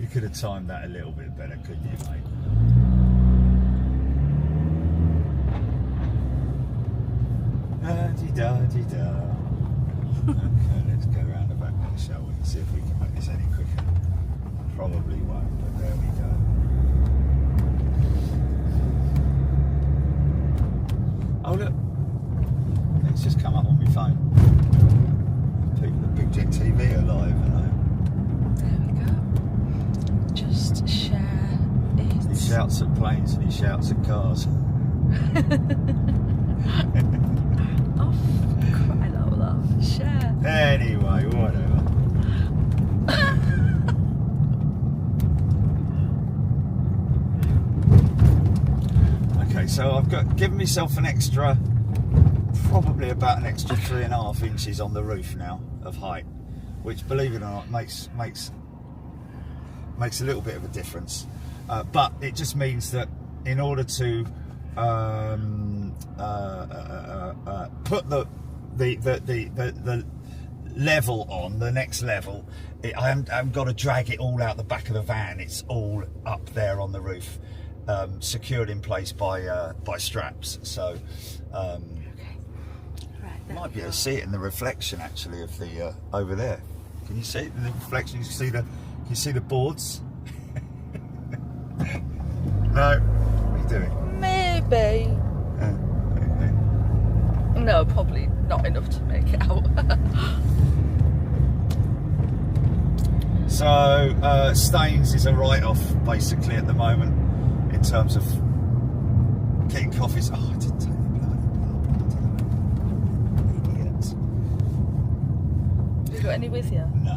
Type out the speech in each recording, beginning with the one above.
You could have timed that a little bit better, couldn't you, mate? Da-dee-da-dee-da. Okay, let's go around the back there, shall we? See if we can make this any quicker. Probably won't, but there we go. Oh look, it's just come up on my phone. People at Big Jet TV are live, aren't There we go. Just share they? it. He shouts at planes and he shouts at cars. Oh, crying out loud. Share. Anyway, whatever. Okay, so I've given myself an extra, probably about an extra 3.5 inches on the roof now of height, which, believe it or not, makes a little bit of a difference. But it just means that in order to put the level on the next level, I haven't got to drag it all out the back of the van. It's all up there on the roof, secured in place by straps. So Okay. Right, there might we be able go. to see it in the reflection actually of the over there. Can you see it in the reflection? You can see the boards. No, what are you doing? Maybe. Okay. No, probably not enough to make it out. So Staines is a write-off basically at the moment in terms of getting coffees. Oh, I didn't take the bloody idiot. Have you got any with you? No.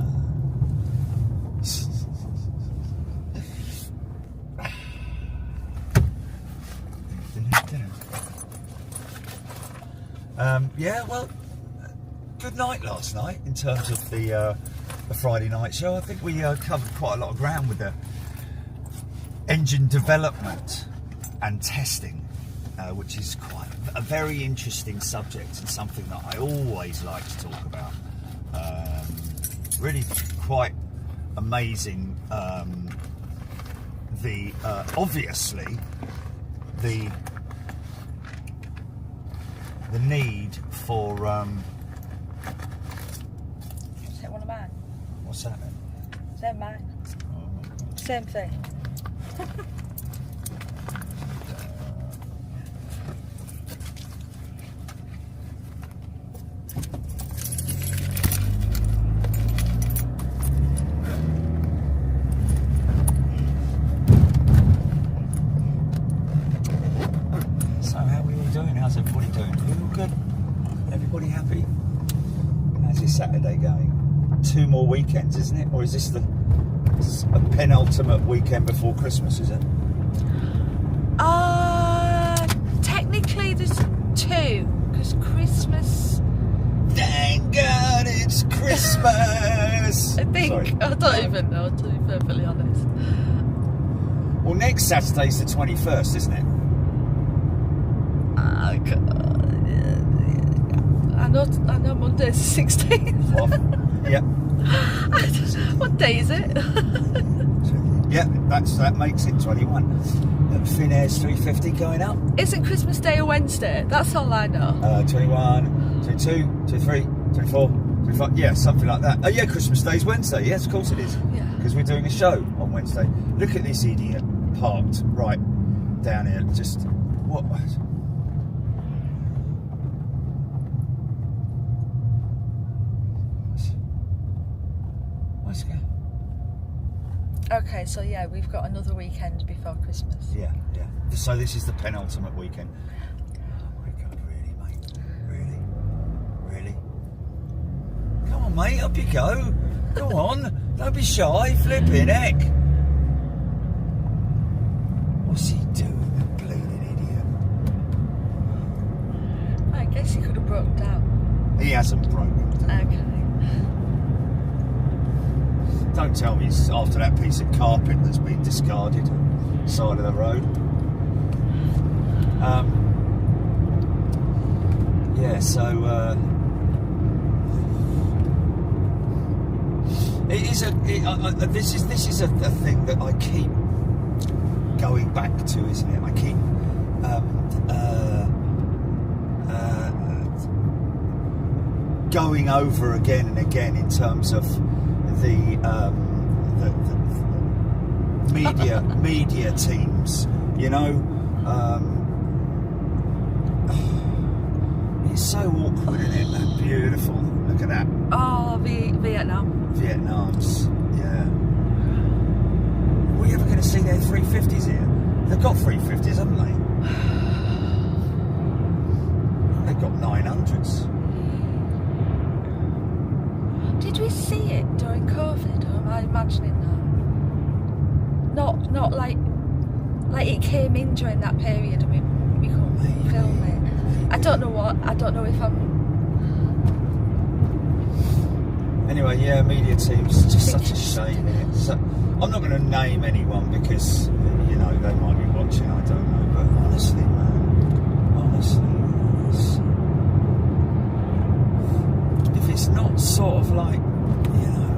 Yeah, well, good night last night in terms of the Friday night show. I think we covered quite a lot of ground with the engine development and testing, which is quite a very interesting subject and something that I always like to talk about. Really quite amazing. Obviously the need for Is it one of mine? what's that then? Same mine. Oh, Same thing. So how are we all doing? How's everybody doing? You all good? Everybody happy? How's your Saturday going? 2 more weekends, isn't it? Or is this a penultimate weekend before Christmas, is it? Technically there's 2, because Christmas, Thank God it's Christmas! I think. Sorry. I don't even know, to be perfectly honest. Well, next Saturday's the 21st, isn't it? I know Monday's the 16th. What? Yep. What day is it? Yep, that makes it 21. Finnair's 350 going up. Isn't Christmas Day a Wednesday? That's all I know. 21, 22, 23, 24, 25. Yeah, something like that. Oh yeah, Christmas Day's Wednesday. Yes, of course it is. Yeah. Because we're doing a show on Wednesday. Look at this idiot parked right down here. Just what? What's going? Okay, so yeah, we've got another weekend before Christmas. Yeah. So this is the penultimate weekend. Oh my God, really, mate? Really? Come on, mate, up you go. Go on, don't be shy, flipping heck. What's he doing, the bleeding idiot? I guess he could have broken down. He hasn't broken down. Okay. Don't tell me it's after that piece of carpet that's been discarded side of the road. Yeah, so It is this is a thing that I keep going back to, isn't it? I keep going over again and again in terms of the media teams. You know, it's so awkward, isn't it? That beautiful. Look at that. Oh, Vietnam's, yeah. Are we ever going to see their 350s here? They've got 350s, haven't they? They've got 900s. Did we see it during COVID, or am I imagining that? Not like it came in during that period and we couldn't film it. I don't know if I'm... Anyway, yeah, media teams, just such a shame, isn't it? So, I'm not going to name anyone because, you know, they might be watching, I don't know, but honestly, man, if it's not sort of like, you know,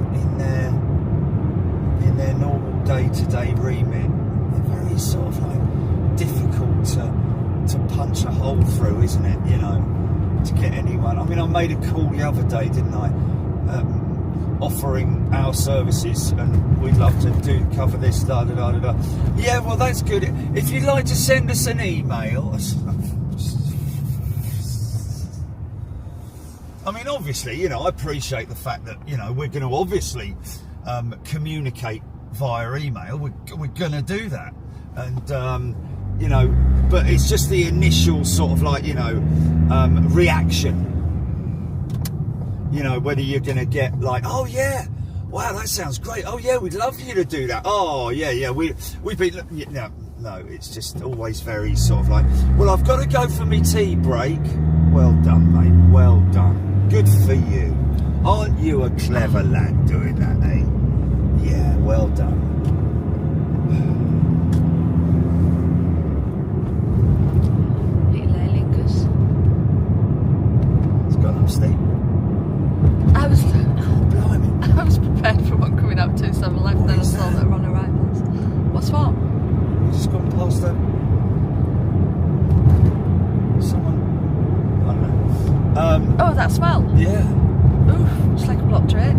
in their normal day-to-day remit, they're very sort of like difficult to punch a hole through, isn't it, you know, to get anyone. I mean, I made a call the other day, didn't I? Offering our services, and we'd love to cover this, da da da da da. Yeah, well, that's good. If you'd like to send us an email, I mean, obviously, you know, I appreciate the fact that, you know, we're going to obviously communicate via email. We're going to do that, and you know, but it's just the initial sort of like, you know, reaction. You know, whether you're going to get like, oh yeah, wow, that sounds great. Oh yeah, we'd love you to do that. Oh yeah, we've been. No, it's just always very sort of like, well, I've got to go for me tea break. Well done, mate. Well done. Good for you. Aren't you a clever lad doing that, eh? Yeah, well done. It's gone up steep. I was prepared for one coming up 271, then I saw that we're on arrivals. What's what? We just gone past someone. I don't know. Oh, that smell. Yeah. Oof, it's like a blocked drain.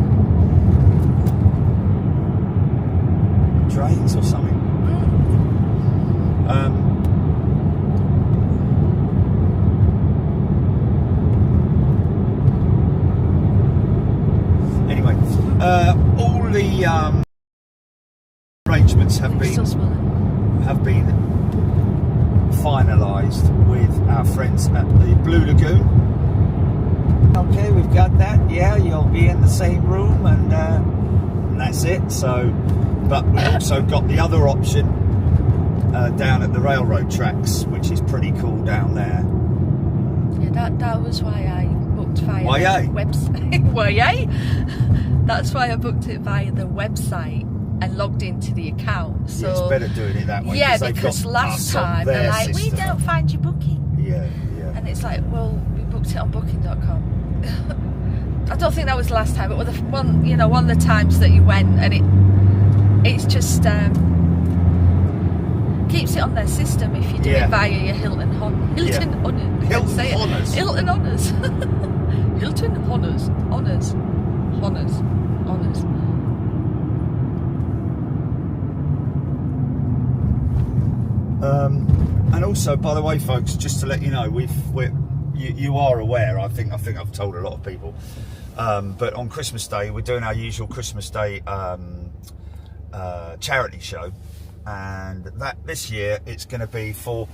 Drains or something. All the arrangements have been finalised with our friends at the Blue Lagoon. Okay, we've got that. Yeah, you'll be in the same room, and that's it. So, but we also got the other option down at the railroad tracks, which is pretty cool down there. Yeah, that was why I booked via the website. Why? That's why I booked it via the website and logged into the account. So yeah, it's better doing it that way. Yeah, because last time they're like, we don't find your booking. Yeah. And it's like, well, we booked it on booking.com. I don't think that was the last time, but one of the times that you went, and it's just keeps it on their system if you do it via your Hilton Honours. Hilton Honours. Hilton Honours. Hilton Honours. Honours. And also, by the way, folks, just to let you know, you are aware. I think I've told a lot of people. But on Christmas Day, we're doing our usual Christmas Day charity show, and that this year it's going to be for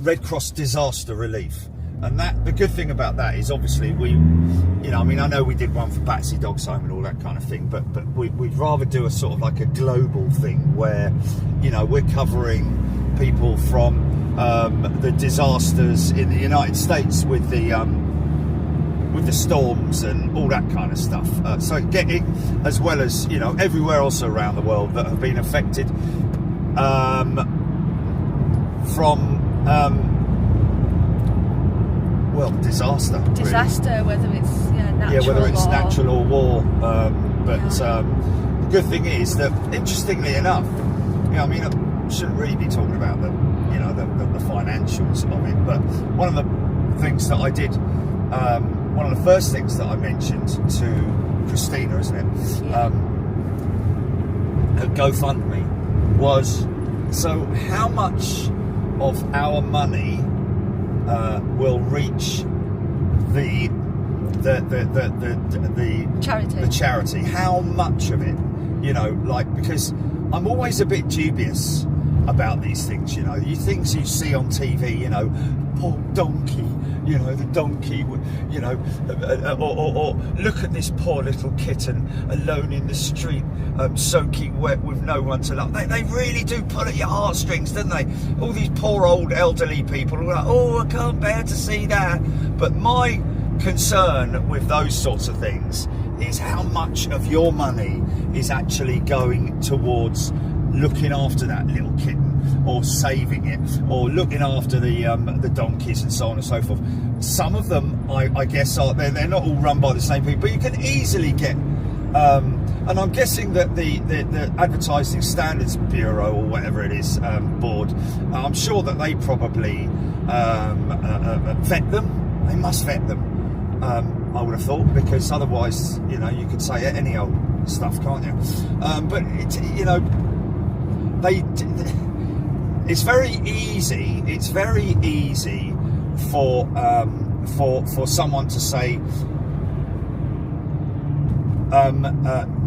Red Cross disaster relief. And the good thing about that is obviously I know we did one for Batsy Dog's Home and all that kind of thing, but we'd rather do a sort of like a global thing where, you know, we're covering people from the disasters in the United States with the storms and all that kind of stuff. So getting, as well as, you know, everywhere else around the world that have been affected from disaster, really. Whether it's natural, whether it's natural or war, But the good thing is that, interestingly enough, I mean, I shouldn't really be talking about the financials of it, but one of the things that I did, one of the first things that I mentioned to Christina, isn't it, at GoFundMe, was, so how much of our money will reach the charity? How much of it? Because I'm always a bit dubious about these things. Things you see on TV, poor donkey, the donkey, or look at this poor little kitten alone in the street, soaking wet with no one to love. They really do pull at your heartstrings, don't they? All these poor old elderly people are like, oh, I can't bear to see that. But my concern with those sorts of things is how much of your money is actually going towards looking after that little kitten, or saving it, or looking after the donkeys and so on and so forth. Some of them, I guess, they're not all run by the same people, but you can easily get, and I'm guessing that the Advertising Standards Bureau, or whatever it is, board, I'm sure that they probably vet them. They must vet them, I would have thought, because otherwise, you could say any old stuff, can't you? But it's very easy. It's very easy for someone to say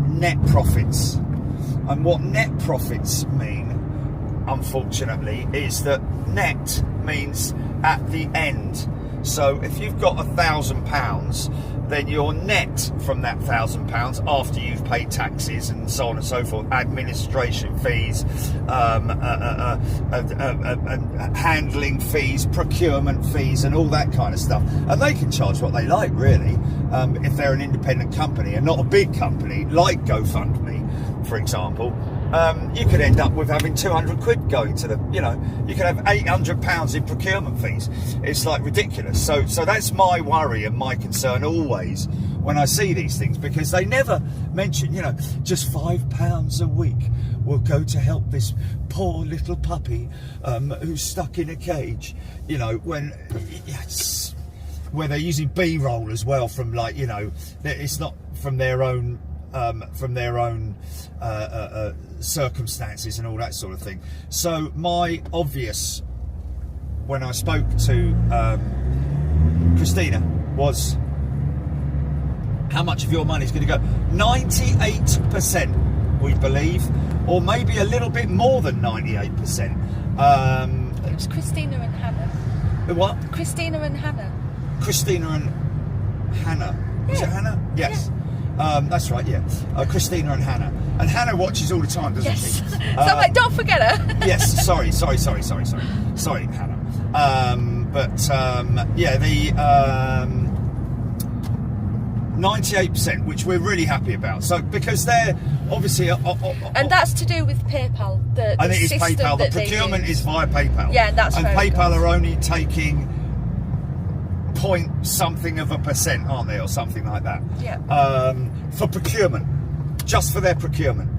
net profits, and what net profits mean, unfortunately, is that net means at the end. So if you've got £1,000, then your net from that £1,000, after you've paid taxes and so on and so forth, administration fees, handling fees, procurement fees, and all that kind of stuff. And they can charge what they like, really, if they're an independent company and not a big company like GoFundMe, for example. You could end up with having 200 quid going to the, you could have £800 in procurement fees. It's like ridiculous. So that's my worry and my concern always when I see these things, because they never mention, just £5 a week will go to help this poor little puppy who's stuck in a cage, when where they're using B-roll as well from, it's not from their own circumstances and all that sort of thing. So my obvious, when I spoke to Christina, was how much of your money is going to go? 98%, we believe, or maybe a little bit more than 98%. It was Christina and Hannah. What? Christina and Hannah. Christina and Hannah. Yeah. Is it Hannah? Yes. Yeah. That's right, yeah. Christina and Hannah. And Hannah watches all the time, doesn't she? So I'm like, don't forget her. Yes, sorry, Hannah. Yeah, the 98%, which we're really happy about. So, because they're obviously... and that's to do with PayPal. I think it's PayPal. The procurement is via PayPal. Yeah, that's and very PayPal good. are only taking point something of a percent, aren't they, or something like that? Yeah. For procurement, just for their procurement.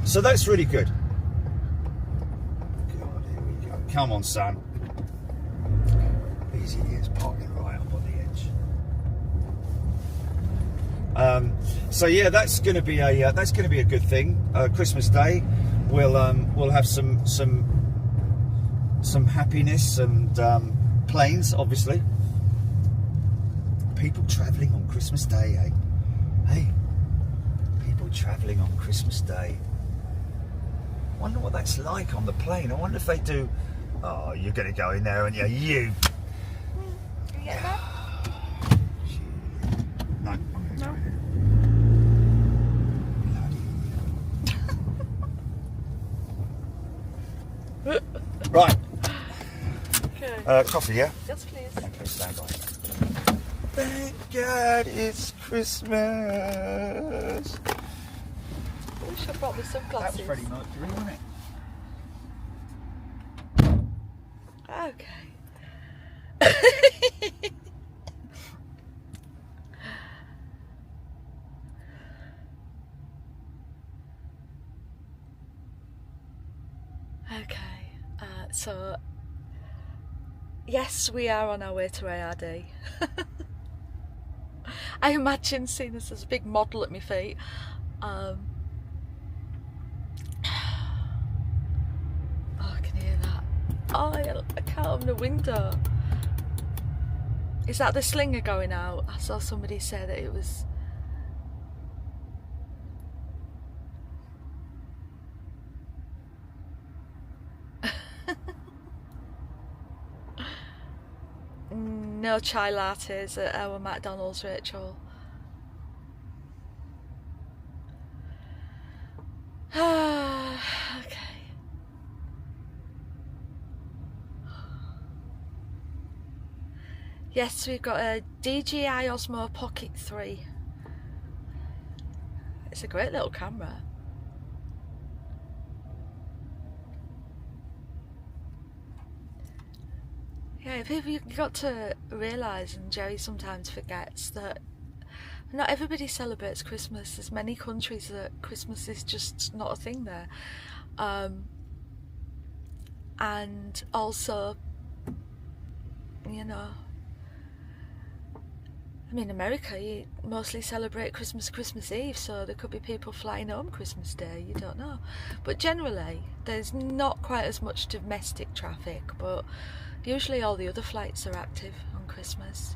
So that's really good. God, here we go. Come on, son. Easy, is parking right up on the edge. So yeah, that's going to be a good thing. Christmas Day, we'll have some happiness and planes, obviously. People travelling on Christmas Day, eh? Hey, people travelling on Christmas Day. Wonder what that's like on the plane. I wonder if they do. Oh, you're going to go in there, and you. You get that? No, I'm going to go in. Right. Okay. Coffee, yeah? Yes, please. Okay, stand by. Thank God it's Christmas. I wish I brought my That sunglasses. was Freddie Mercury, wasn't it? Okay. Okay, so yes, we are on our way to ARD. I imagine seeing this as a big model at my feet. Oh, I can hear that. Oh, I can't open the window. Is that the slinger going out? I saw somebody say that it was. No chai lattes at our McDonald's, Rachel. Okay. Yes, we've got a DJI Osmo Pocket 3. It's a great little camera. Yeah, you've got to realise, and Jerry sometimes forgets, that not everybody celebrates Christmas. There's many countries that Christmas is just not a thing there. And also, you know, I mean, America, you mostly celebrate Christmas Eve, so there could be people flying home Christmas Day, you don't know. But generally, there's not quite as much domestic traffic, but usually all the other flights are active on Christmas.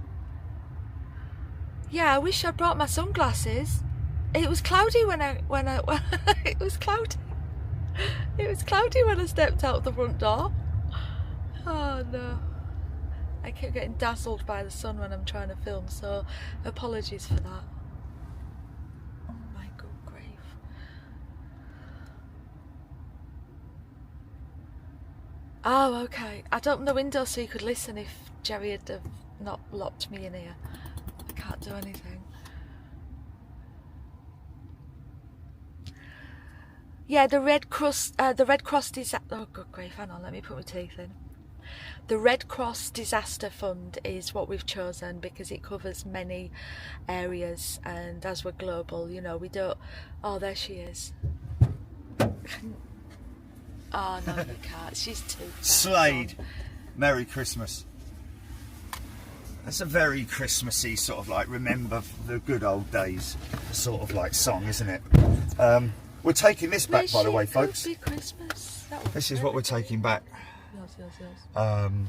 Yeah, I wish I'd brought my sunglasses. It was cloudy when it was cloudy. It was cloudy when I stepped out the front door. Oh no. I keep getting dazzled by the sun when I'm trying to film, so apologies for that. Oh my good grief. Oh, okay. I'd open the window so you could listen if Jerry had have not locked me in here. I can't do anything. Yeah, the Red Cross disaster. Oh, good grief! Hang on, let me put my teeth in. The Red Cross Disaster Fund is what we've chosen because it covers many areas, and as we're global, you know, we don't. Oh, there she is. Oh no, you can't. She's too. Slade. Merry Christmas. That's a very Christmassy sort of like remember the good old days sort of like song, isn't it? We're taking this back, by the way, folks. This is what we're taking back. Yes. And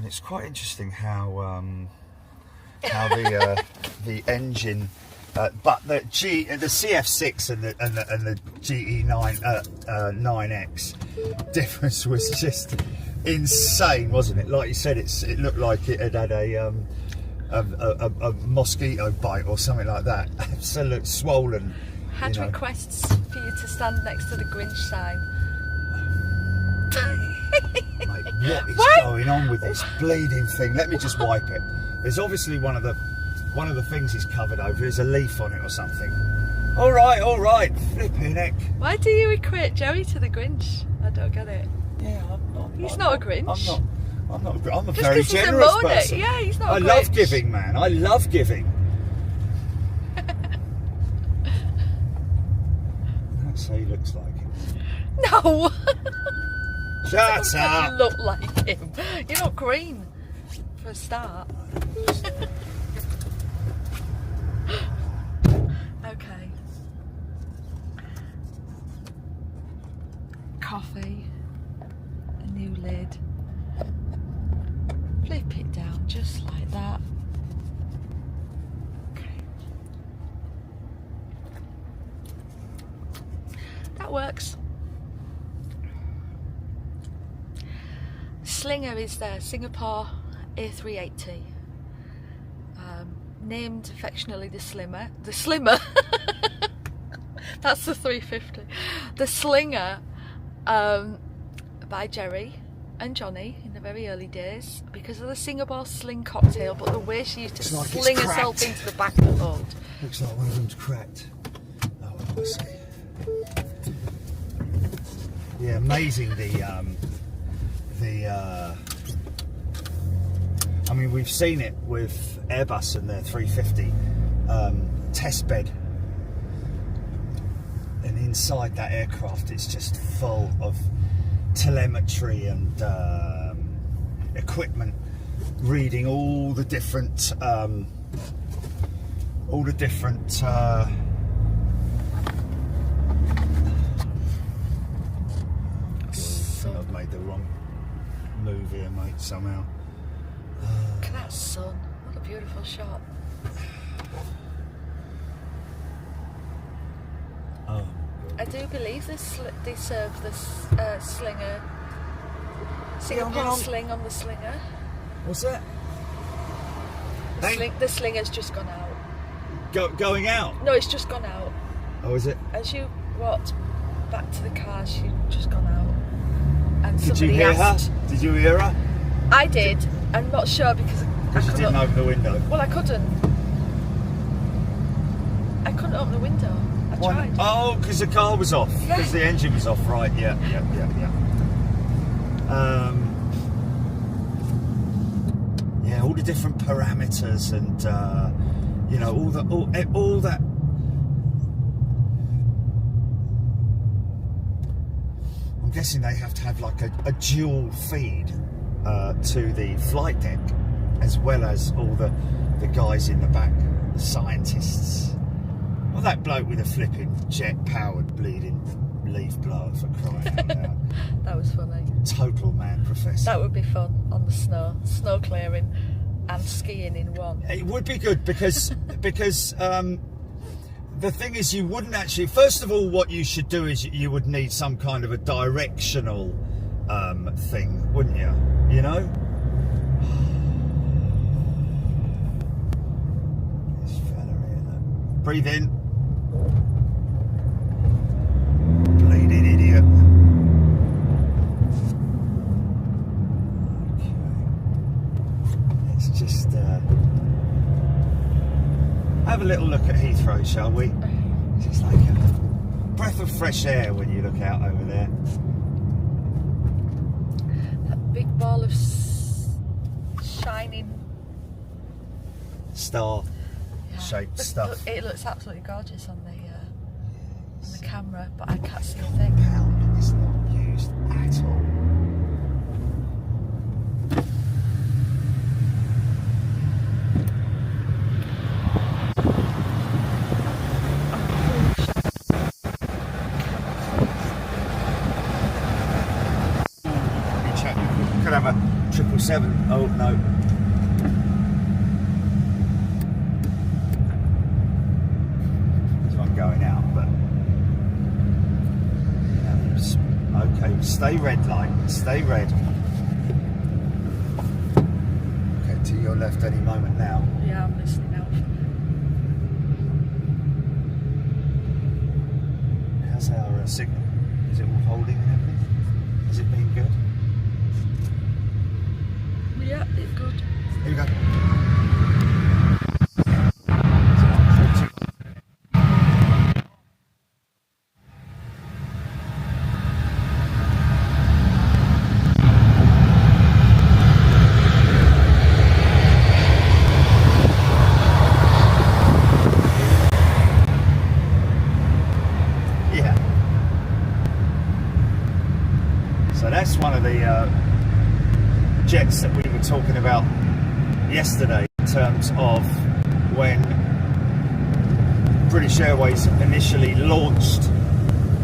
it's quite interesting how the engine, but the CF6 and the GE9 difference was just insane, wasn't it? Like you said, it looked like it had a mosquito bite or something like that. Absolute swollen. Had requests for you to stand next to the Grinch sign. Mate, what is going on with this bleeding thing? Let me just wipe it. There's obviously one of the things he's covered over is a leaf on it or something. All right, flipping heck. Why do you equate Jerry to the Grinch? I don't get it. Yeah, he's not a Grinch. I'm a very generous person. Yeah, he's not a Grinch. I love giving, man. I love giving. That's how he looks like him. No. Shut up! You look like him. You're not green, for a start. Okay. Coffee. A new lid. Flip it down just like that. Okay. That works. Slinger is the Singapore A380, named affectionately the Slimmer. The Slimmer. That's the 350. The Slinger, by Jerry and Johnny in the very early days because of the Singapore Sling cocktail, but the way she used to sling herself into the back of the boat. Looks like one of them's cracked. Oh, I see. Yeah, amazing I mean, we've seen it with Airbus and their 350 test bed, and inside that aircraft it's just full of telemetry and equipment, reading all the different I've made the wrong move here, mate, somehow. Look at that sun. What a beautiful shot. Oh, I do believe they serve this slinger. Yeah, Singapore sling on the slinger. what's that? The slinger's just gone out. Going out? No, it's just gone out. Oh, is it? As you walked back to the car, she'd just gone out. And Did you somebody hear asked, her? Did you hear her? I did. I'm not sure because I Because you couldn't. didn't open the window. Well, I couldn't open the window. I tried. Oh, because the car was off. Yeah. Because the engine was off, right? Yeah. Yeah, all the different parameters and you know all that. I'm guessing they have to have like a dual feed to the flight deck, as well as all the guys in the back, the scientists. Well, that bloke with a flipping jet-powered bleeding leaf blower, for crying out loud. That was funny. Total man professor. That would be fun on the snow clearing and skiing in one. It would be good because the thing is, you wouldn't actually. First of all, what you should do is you would need some kind of a directional thing, wouldn't you? You know. This fella here, look. Breathe in. Bleeding idiot. Okay. Let's just have a little look at Heathrow, shall we? It's just like a breath of fresh air when you look out over there. That big ball of shining Star-shaped stuff. It looks absolutely gorgeous on the camera, but I can't see a thing. Compound is not used at all. Could have a 777. Oh no. There's one going out, but okay, stay red light, stay red. Okay, to your left any moment now. Yeah, I'm listening now. How's our signal? Is it all holding and everything? Has it been good? Yeah, it's good. Here we go. Yeah. So that's one of the jets that we were talking about yesterday in terms of when British Airways initially launched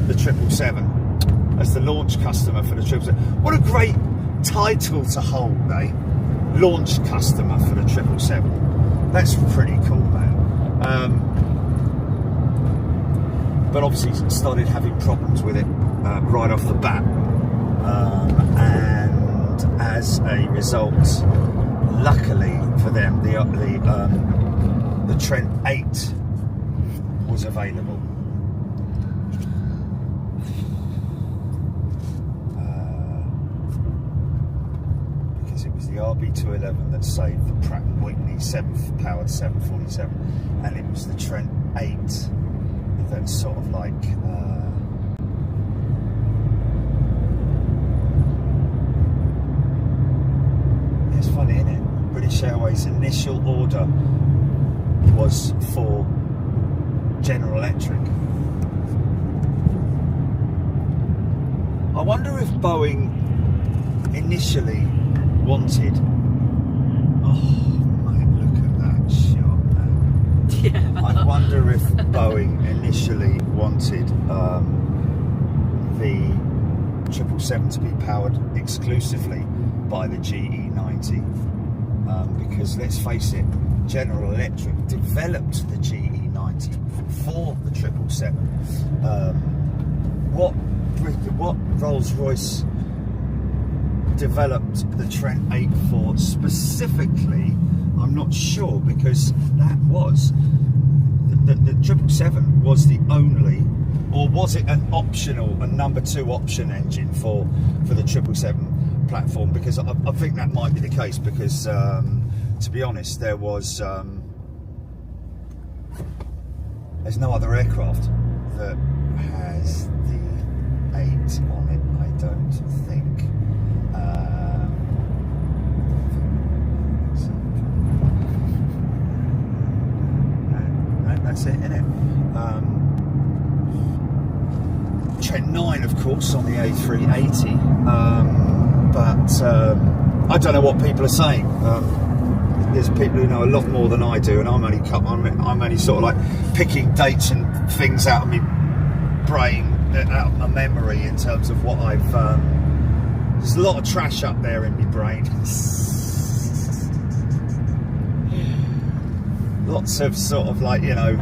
the 777 as the launch customer for the 777. What a great title to hold, eh? Launch customer for the 777. That's pretty cool, man. But obviously started having problems with it right off the bat, and as a result, luckily for them, the Trent 8 was available. Because it was the RB211 that saved the Pratt & Whitney 7-powered 747, and it was the Trent 8 that's sort of like it's funny, isn't it? British Airways' initial order was for General Electric. I wonder if Boeing initially wanted. Oh, mate, look at that shot, man. Yeah. I wonder if Boeing initially wanted the 777 to be powered exclusively by the GE90, because let's face it, General Electric developed the GE90 for the 777. What Rolls-Royce developed the Trent 8 for specifically, I'm not sure, because that was the 777 was the only, or was it an optional, a number 2 option engine for the 777 platform? Because I think that might be the case, because to be honest, there's no other aircraft that has the 8 on it, I don't think. That's it, innit? Trent 9, of course, on the A380, but I don't know what people are saying. There's people who know a lot more than I do, and I'm only sort of like picking dates and things out of my brain, out of my memory, in terms of what I've. There's a lot of trash up there in my brain. Lots of sort of like, you know,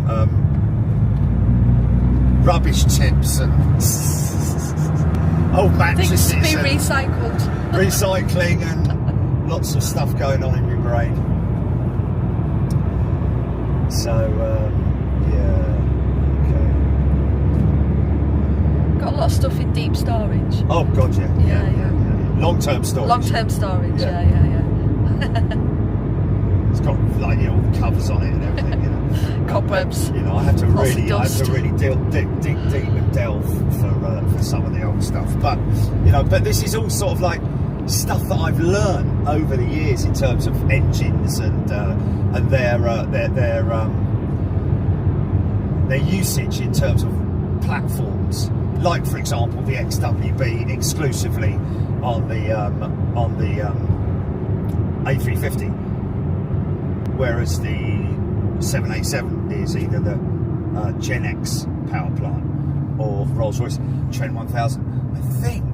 rubbish tips and old mattresses. Things to be recycled. Recycling and lots of stuff going on in your brain. So, yeah, okay. Got a lot of stuff in deep storage. Oh, God, yeah. Yeah. Long-term storage. Long-term storage, yeah. It's got, like, you know, all the covers on it and everything, you know. Cobwebs. You know, I have to really dig deep and delve for some of the old stuff. But, you know, this is all sort of like stuff that I've learned over the years in terms of engines and their usage in terms of platforms. Like, for example, the XWB exclusively on the A350, whereas the 787 is either the Gen X power plant or Rolls-Royce Trent 1000. I think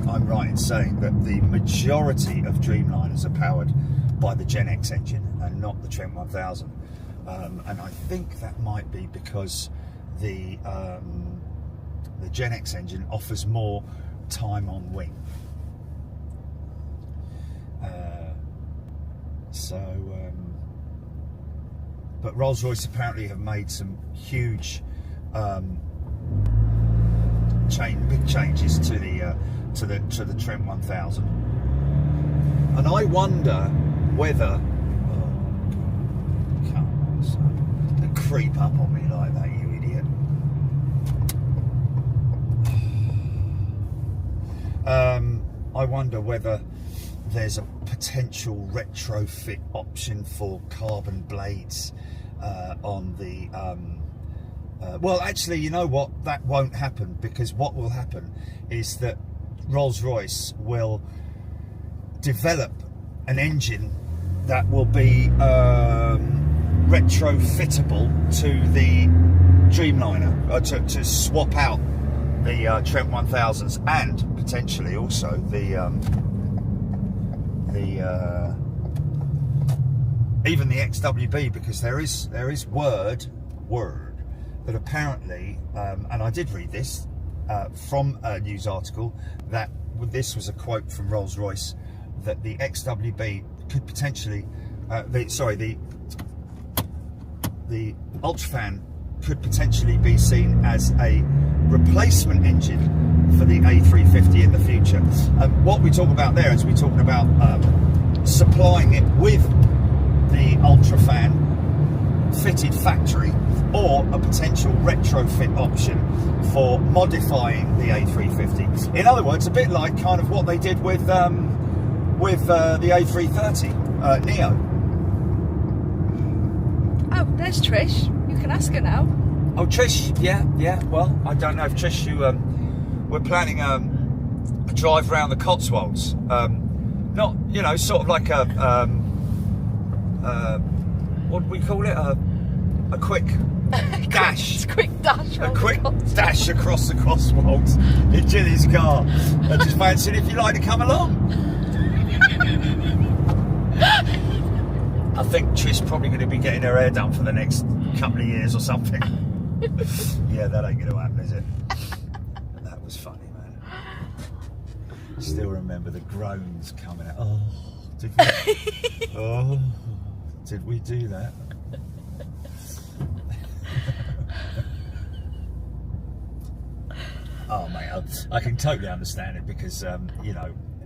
I'm right in saying that the majority of Dreamliners are powered by the Gen X engine and not the Trent 1000. And I think that might be because the Gen X engine offers more time on wing. But Rolls-Royce apparently have made some huge big changes to the Trent 1000, and I wonder whether come on, son, don't creep up on me like that, you idiot. I wonder whether there's a potential retrofit option for carbon blades on the well, actually, you know what, that won't happen, because what will happen is that Rolls-Royce will develop an engine that will be retrofittable to the Dreamliner, to swap out the Trent 1000s and potentially also even the XWB, because there is word that apparently, and I did read this from a news article, that this was a quote from Rolls-Royce, that the XWB could potentially, the Ultrafan could potentially be seen as a replacement engine for the A350 in the future. And what we talk about there is we're talking about supplying it with the Ultrafan fitted factory, or a potential retrofit option for modifying the A350. In other words, a bit like kind of what they did with the A330 Neo. Oh, there's Trish. You can ask her now. Oh, Trish, yeah. Well, I don't know if Trish, we're planning a drive around the Cotswolds. Not, sort of like what do we call it? A quick dash. Quick dash. A quick dash across the Cotswolds in Jilly's car. I just fancied if you'd like to come along. I think Trish probably going to be getting her hair done for the next couple of years or something. Yeah, that ain't going to happen, is it? That was funny, man. Still remember the groans coming out. Oh, did we do that? Oh, mate, I can totally understand it because,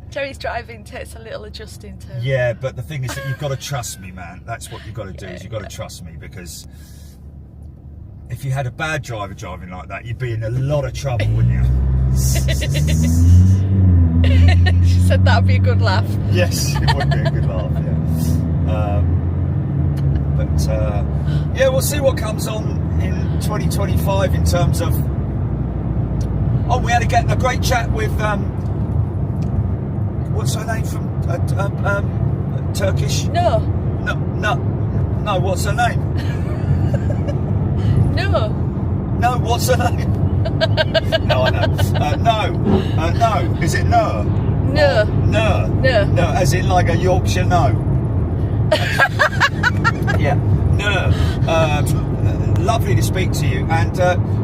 Jerry's driving takes a little adjusting to. Yeah, but the thing is that you've got to trust me, man. That's what you've got to do, is you've got to trust me, because if you had a bad driver driving like that, you'd be in a lot of trouble, wouldn't you? She said that would be a good laugh. Yes, it would be a good laugh, yeah. Yeah, we'll see what comes on in 2025 in terms of... Oh, we had a great chat with... what's her name from Turkish? No, what's her name? No, what's her name? No, I know. No. Is it no? No, As in like a Yorkshire no. Yeah, no. Lovely to speak to you, and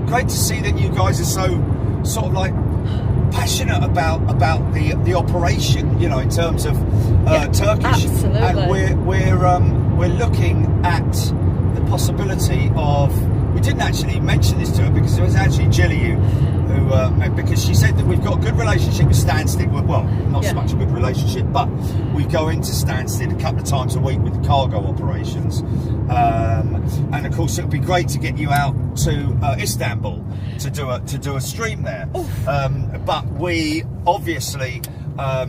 great to see that you guys are so sort of like passionate about the operation, in terms of Turkish. Absolutely. And we're looking at the possibility of... We didn't actually mention this to her because it was actually Jilly who because she said that we've got a good relationship with Stansted. Well, not so much a good relationship, but we go into Stansted a couple of times a week with the cargo operations. And of course, it would be great to get you out to Istanbul to do a stream there. But we obviously... I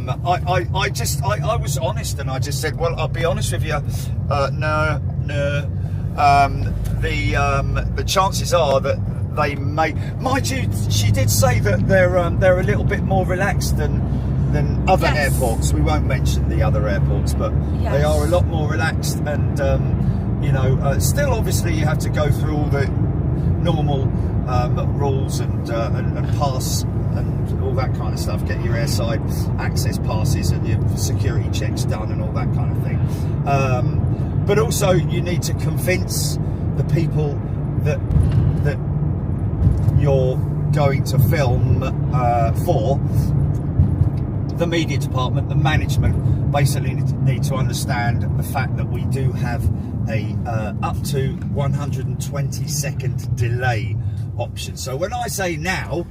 was honest, and I just said, well, I'll be honest with you, no. The chances are that they may, mind you, she did say that they're a little bit more relaxed than other airports. We won't mention the other airports, but they are a lot more relaxed, and still obviously you have to go through all the normal rules and pass and all that kind of stuff, get your airside access passes and your security checks done and all that kind of thing. But also you need to convince the people that you're going to film for. The media department, the management, basically need to understand the fact that we do have a up to 120-second delay option. So when I say now,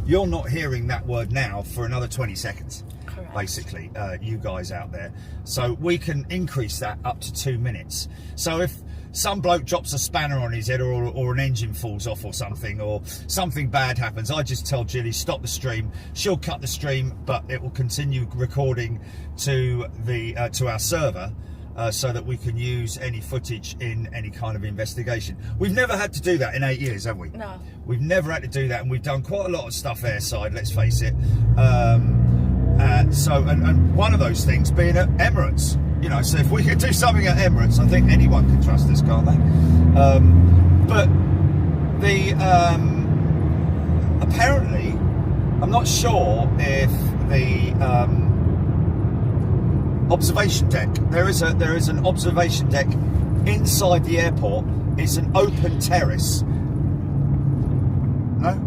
you're not hearing that word now for another 20 seconds. Correct. Basically, you guys out there. So we can increase that up to 2 minutes. So if some bloke drops a spanner on his head, or an engine falls off or something bad happens, I just tell Jilly, stop the stream. She'll cut the stream, but it will continue recording to our server, so that we can use any footage in any kind of investigation. We've never had to do that in 8 years, have we? No. We've never had to do that, and we've done quite a lot of stuff airside, let's face it. And one of those things being at Emirates. So if we could do something at Emirates, I think anyone can trust us, can't they? But the apparently, I'm not sure if the observation deck. There is an observation deck inside the airport. It's an open terrace. No.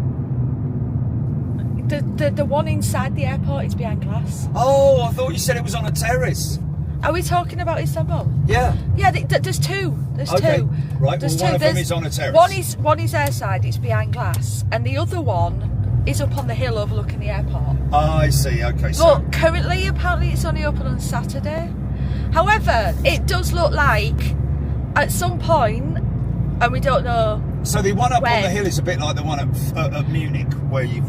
The one inside the airport is behind glass. Oh, I thought you said it was on a terrace. Are we talking about Istanbul? Yeah. Yeah, there's two. There's two. Right, There's well, one two. of them is on a terrace. One is airside, it's behind glass, and the other one is up on the hill overlooking the airport. Oh, I see, okay. But currently, apparently, it's only open on Saturday. However, it does look like, at some point, and we don't know. So the one up when, on the hill is a bit like the one at Munich, where you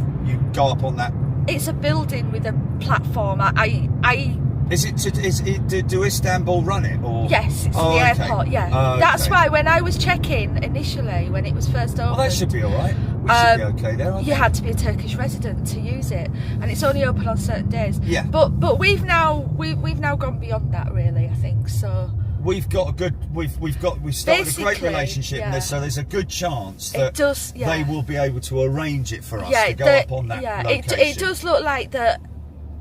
go up on that. It's a building with a platform. I Is it? Do Istanbul run it or? Yes, it's the airport. Yeah, that's why when I was checking initially when it was first opened. Well, that should be all right. We should be okay there. You had to be a Turkish resident to use it, and it's only open on certain days. Yeah. But we've now gone beyond that, really. I think so. We've started a great relationship, and there's a good chance that they will be able to arrange it for us to go up on that location. It does look like that.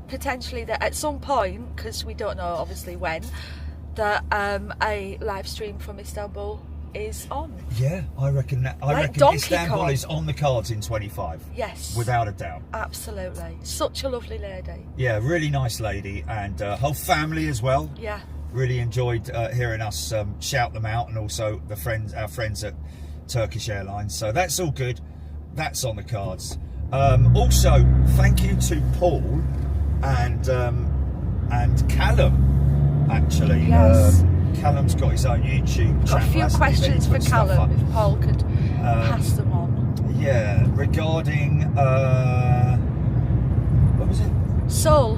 Potentially that at some point, because we don't know obviously when, that a live stream from Istanbul is on. Yeah, I reckon Istanbul is on the cards in 25. Yes, without a doubt. Absolutely, such a lovely lady. Yeah, really nice lady, and whole family as well. Yeah, really enjoyed hearing us shout them out, and also our friends at Turkish Airlines. So that's all good. That's on the cards. Also, thank you to Paul and Callum, actually. Yes. Callum's got his own YouTube channel. Got a few questions for Callum, if Paul could pass them on. Yeah, regarding what was it? Seoul.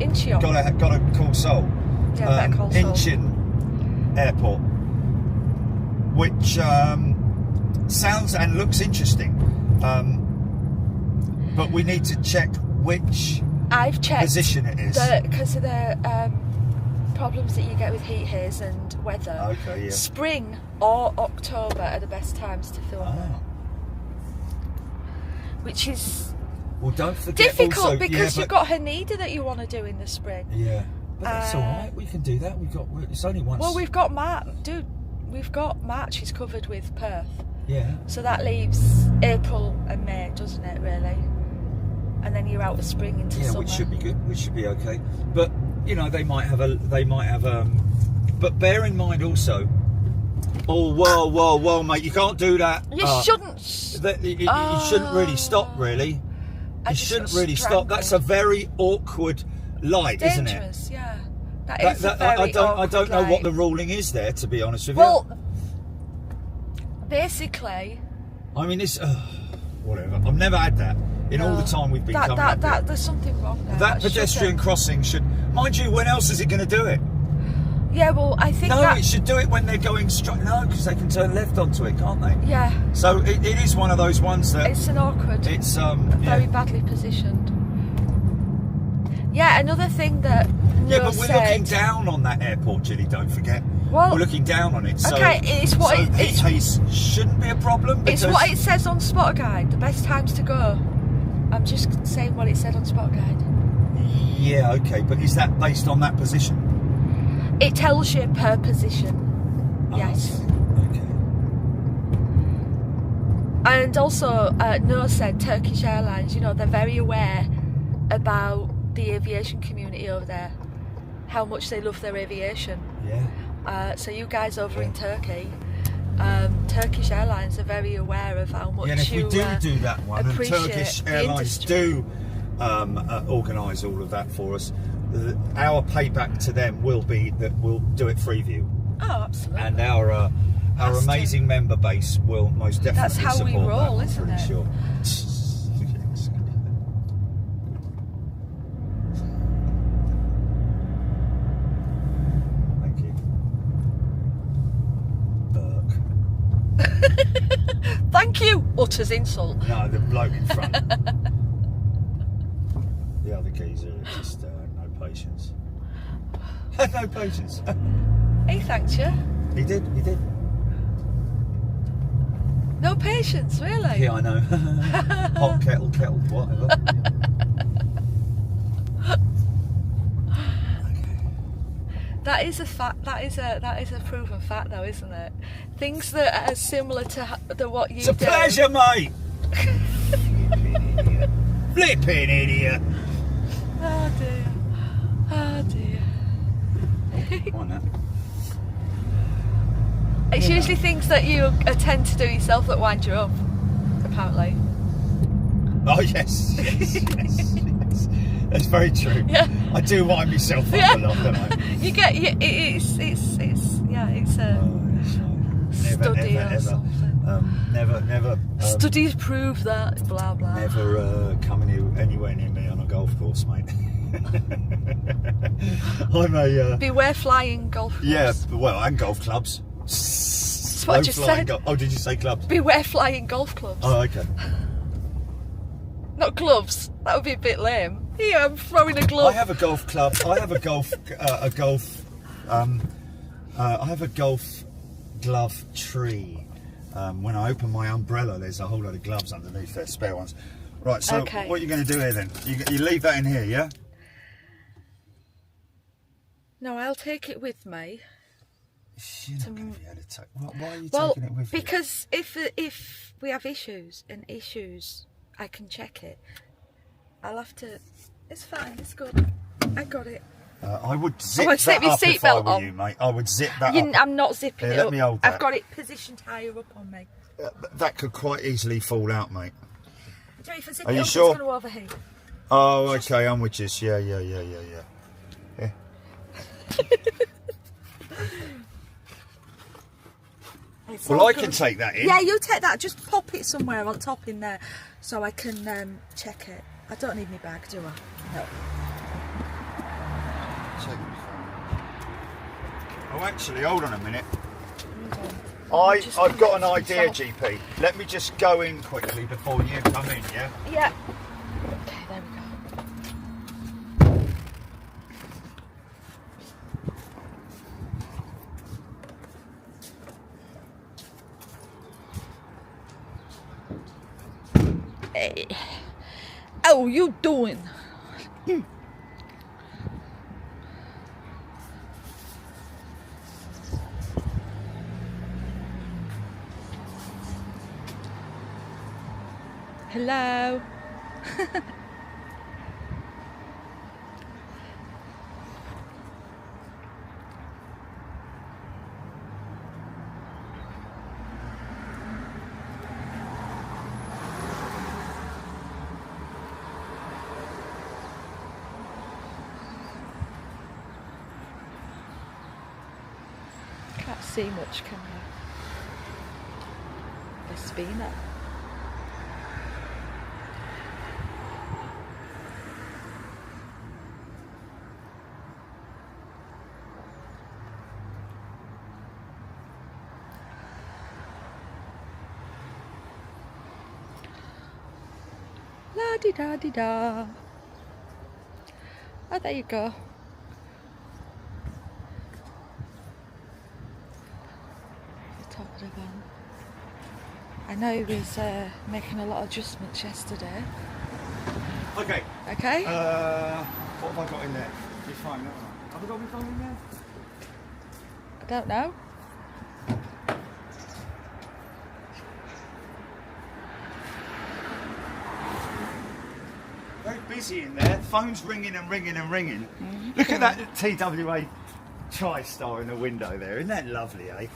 Incheon. Got to call Seoul. Yeah, better call Seoul. Incheon Airport, which sounds and looks interesting, but we need to check which position it is. Because of the problems that you get with heat haze and weather. Okay, yeah. Spring or October are the best times to film there. Which is don't forget difficult also, because you've got Haneda that you want to do in the spring. Yeah, but that's all right. We can do that. It's only once. Well, we've got March is covered with Perth. Yeah. So that leaves April and May, doesn't it? Really. And then you're out of spring into summer. Which should be good. Which should be okay. But they might have but bear in mind also. Oh, whoa, mate! You can't do that. You shouldn't. You shouldn't really stop. Really, you shouldn't really stop. That's a very awkward light, isn't it? Dangerous, yeah. That is a very I don't know light. what the ruling is there, to be honest with you. Well, basically. I mean, it's whatever. I've never had that in all the time we've been coming up here. There's something wrong there. That pedestrian crossing should, mind you. When else is it going to do it? Yeah, well, I think it should do it when they're going straight. No, because they can turn left onto it, can't they? Yeah. So it is one of those ones that it's an awkward. It's very badly positioned. Yeah, another thing that. But we're looking down on that airport, Gilly. Don't forget. Well, we're looking down on it. So, okay, it's what heat haze shouldn't be a problem. It's what it says on Spotter Guide. The best times to go. I'm just saying what it said on Spotter Guide. Yeah, okay, but is that based on that position? It tells you per position. Yes. Okay. And also, Noah said Turkish Airlines, they're very aware about the aviation community over there, how much they love their aviation. Yeah. So you guys over in Turkey, Turkish Airlines are very aware of how much and if we do that one, and Turkish Airlines do organise all of that for us, our payback to them will be that we'll do it Freeview. Oh, absolutely. And our amazing member base will most definitely That's how support we roll, that, isn't I'm pretty it? sure. Thank you. Burke. Thank you, utters insult. No, the bloke in front. The other geezer just no patience. No patience. He thanked you. He did. No patience, really? Yeah, I know. Hot kettle, whatever. That is a fact. That is a proven fact, though, isn't it? Things that are similar to what you do. It's a pleasure, mate. Flipping idiot. Oh dear. Oh dear. Come on now. It's usually things that you tend to do yourself that wind you up, apparently. Oh yes. That's very true. Yeah. I do wind myself up a lot, don't I? You get it's a study or something. Never. Studies prove that. Blah blah. Never coming anywhere near me on a golf course, mate. I'm a... Beware flying golf clubs. yeah, well, and golf clubs. That's what I just said. Oh, did you say clubs? Beware flying golf clubs. Oh, okay. Not gloves. That would be a bit lame. Here, I'm throwing a glove. I have a golf club. I have a golf glove tree. When I open my umbrella, there's a whole load of gloves underneath there, spare ones. Right, so Okay. what are you going to do here then? You leave that in here, yeah? No, I'll take it with me. You're not going to be able to take... Why are you Well, taking it with you? because if we have issues, I can check it. I'll have to... It's fine, it's good. I got it. I would zip I'd that zip your up if I seatbelt were on. you, mate. I would zip that up. I'm not zipping Here, it let up. me hold that. I've got it positioned higher up on me. That could quite easily fall out, mate. So if I zip Are it you up, sure? it's going to overheat. Oh, okay, I'm with you. Yeah. It's Well, all I good. can take that in. Yeah, you take that. Just pop it somewhere on top in there so I can check it. I don't need my bag, do I? No. Oh, actually, hold on a minute. Just I've got an connect idea, myself. GP. Let me just go in quickly before you come in, yeah? Yeah. Okay, there we go. Hey. How you doing? Hello. Can't see much, can you? The spinner. La-di-da-di-da. Oh, there you go. The top of the van. I know he was making a lot of adjustments yesterday. Okay. Okay? What have I got in there? Your phone, haven't I? Have I got my phone in there? I don't know. Very busy in there. Phone's ringing and ringing and ringing. Look at that TWA TriStar in the window there. Isn't that lovely, eh?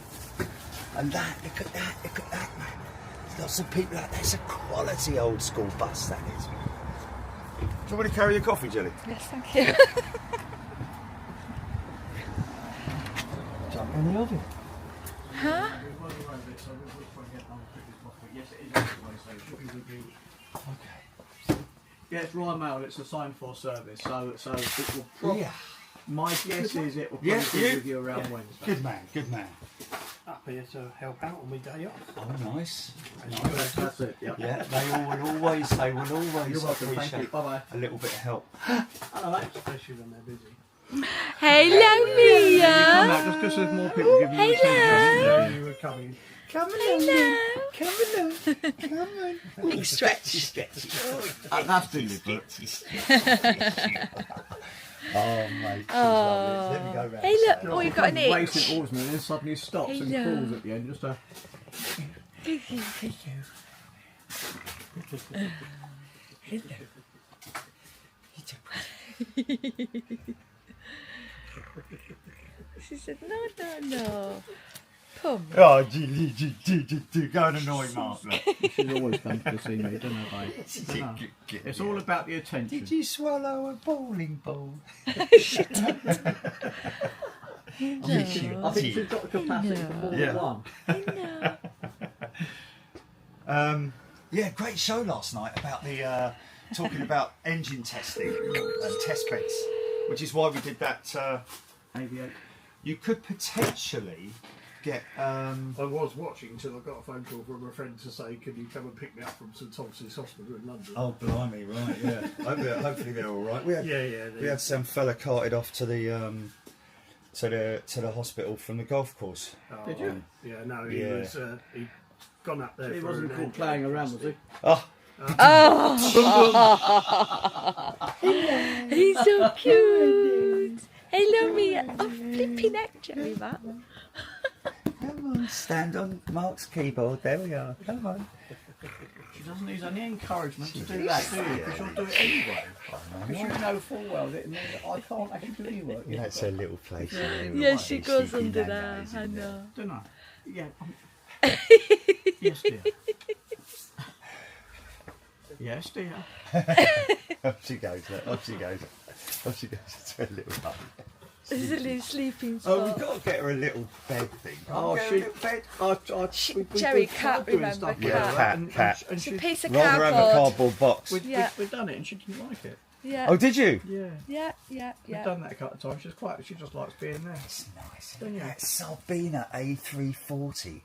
And that, look at that, mate. There's lots of people out there. It's a quality old school bus, that is. Do you want me to carry your coffee, Jelly? Yes, thank you. Jump in the oven. Huh? Okay. Yeah, it's Royal Mail. It's a signed for service, so it will. Yeah. My guess is it will probably Yeah, be yeah. with you around Wednesday. Good man, good man. Up here to help out on my day off. Oh, nice. That's it. Yep. Yeah, they will always You're welcome. Thank you. appreciate Bye bye. a little bit of help. Hello, mate. Especially when they're busy. Hello, Come Mia. out just because there's more people giving you attention. You were coming. Come Hello. Come on. Big stretch. Stretchy. That's deliberate. Oh, mate. Oh. Let me go round. Hey, look. Oh, you've got an itch. Racing oarsman and then suddenly stops and Hello. calls at the end. Just a. She said, no. Come. Oh, go and annoy Mark. Look. She's always comes to see me, don't I, babe? It's all about the attention. Did you swallow a bowling ball? I think she's got the capacity for more Yeah. than one. I know. Yeah, great show last night about the talking about engine testing and test beds, which is why we did that. Aviation. You could potentially get. I was watching till I got a phone call from a friend to say, "Can you come and pick me up from St Thomas's Hospital in London?" Oh, blimey! Right, yeah. Hopefully they're all right. We had some fella carted off to the hospital from the golf course. Oh, Did you? Yeah, no, he was. He'd gone up there. He for wasn't an caught angio playing around, was he? Oh, He's so cute. Hello, me. Oh, flipping heck, Jerry, that. come on, stand on Mark's keyboard. There we are. Come on. She doesn't use any encouragement to do that, do you? Because she'll do it anyway. Because you know full well that it means that I can't actually do any work. That's her little place. Yeah, she goes under there. I know. Don't I? Yeah. Yes, dear. Yes, dear. Off she goes. Look. Off she goes. Off she goes. It's her little puppy. There's a little sleeping spot. Oh, we've got to get her a little bed thing. Oh, Get her a she. little bed. Jerry can't remember cat. Cat. And It's a she, piece of Rather have a cardboard. cardboard box. we've done it and she didn't like it. Yeah. Oh, did you? Yeah. Yeah. We've done that a couple of times. She just likes being there. It's nice. Don't you? That Sabina A340.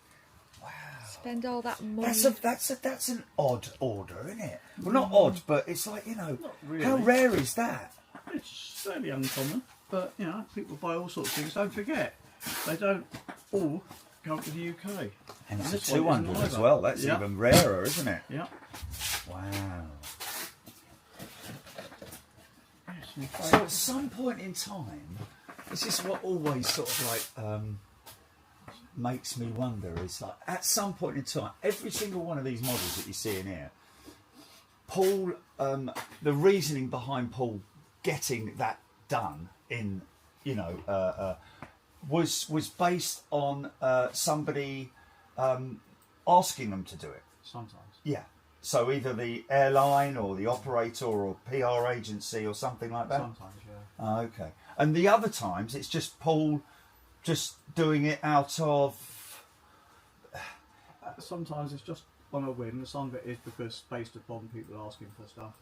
Wow. Spend all that money. That's an odd order, isn't it? Well, not odd, but it's like, Not really. how rare is that? It's fairly uncommon, but people buy all sorts of things. Don't forget, they don't all go to the UK. And it's a this one 200 isn't as either. well. That's Yeah. even rarer, isn't it? Yeah. Wow. Yes, my So favourite. at some point in time, this is what always sort of like makes me wonder, is like at some point in time, every single one of these models that you see in here, Paul, the reasoning behind Paul getting that done in, was based on somebody asking them to do it. Sometimes. Yeah. So either the airline or the operator or PR agency or something like that. Sometimes, yeah. Oh, okay. And the other times it's just Paul just doing it out of. Sometimes it's just on a whim. Some of it is because based upon people asking for stuff.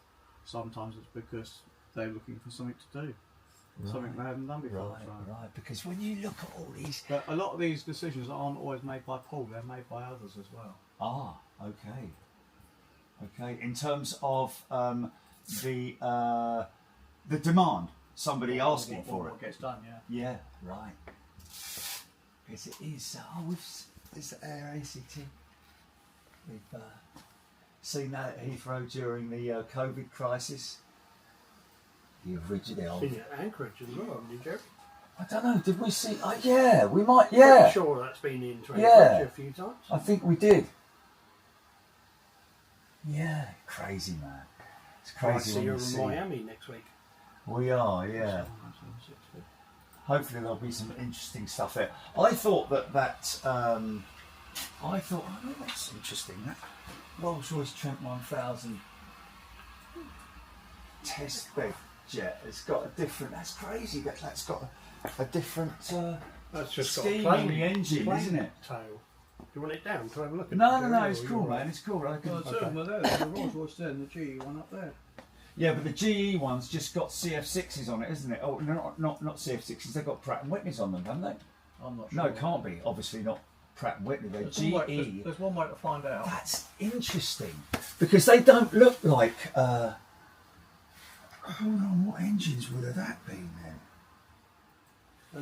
Sometimes it's because they're looking for something to do. Something they haven't done before. Right, so. right. Because when you look at all these. But a lot of these decisions aren't always made by Paul. They're made by others as well. Ah, okay. Okay. In terms of the demand, somebody asking for what it. gets done, yeah. Yeah, right. Because it is. It's Air ACT. We've seen that at Heathrow during the COVID crisis. The original. Seen it at Anchorage as well, haven't you, Jerry? I don't know. Did we see? Yeah, we might. Yeah, Pretty sure that's been in Anchorage Yeah. a few times. I think we did. Yeah, crazy man. It's I crazy see when you you in see. Miami next week. We are, yeah. Hopefully there'll be some interesting stuff there. I thought oh, that's interesting. That Rolls-Royce Trent 1000 test bed jet has got a different. That's crazy. That's got a different That's just scheme got a in the engine, plane isn't it? Tail. Do you want it down to have a look at No, it? no, it's Or cool, you're man. It's cool. I can, Well, two of them are there. The Rolls-Royce there and the GE one up there. Yeah, but the GE one's just got CF6s on it, isn't it? Oh, no, not CF6s. They've got Pratt & Whitneys on them, haven't they? I'm not sure. No, it can't be. Obviously not Pratt & Whitney. They're There's one way- GE. there's one way to find out. That's interesting because they don't look like. Hold on, what engines would have that been then?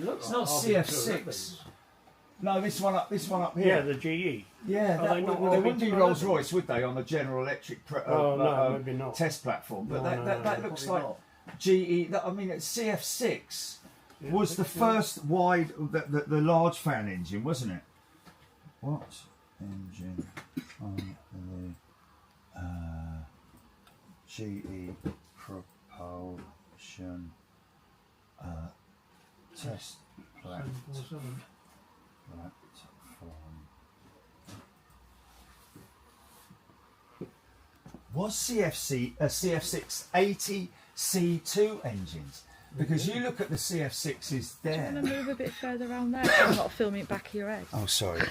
It looks It's like not RB2 CF6. No, this one up Yeah, here. the GE. Yeah, Are they not they wouldn't be RB2? Rolls Royce, would they, on the General Electric No, maybe not. test platform? But No, that no, looks probably like not. GE. I mean, it's CF6 Yeah, was the first wide, the large fan engine, wasn't it? What engine on the GE propulsion test platform? Was CF6 80C2 engines? Because you look at the CF6s Do you there. want to move a bit further around there so I'm not filming it back of your head? Oh, sorry.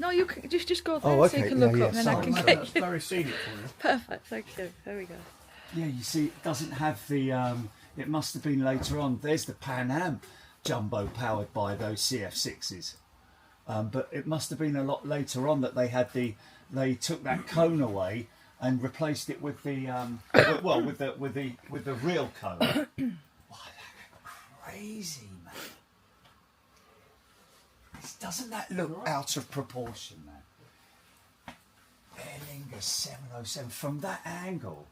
No, you can just go there Oh, so you okay, can look yeah, up and then yeah, I can sorry. get That's you. very scenic for you. Perfect, thank you. There we go. Yeah, you see, it doesn't have the. It must have been later on. There's the Pan Am jumbo powered by those CF6s, but it must have been a lot later on that they had the. They took that cone away and replaced it with the with the real cone. Wow, that's crazy, man! Doesn't that look out of proportion, man? Aer Lingus 707 from that angle.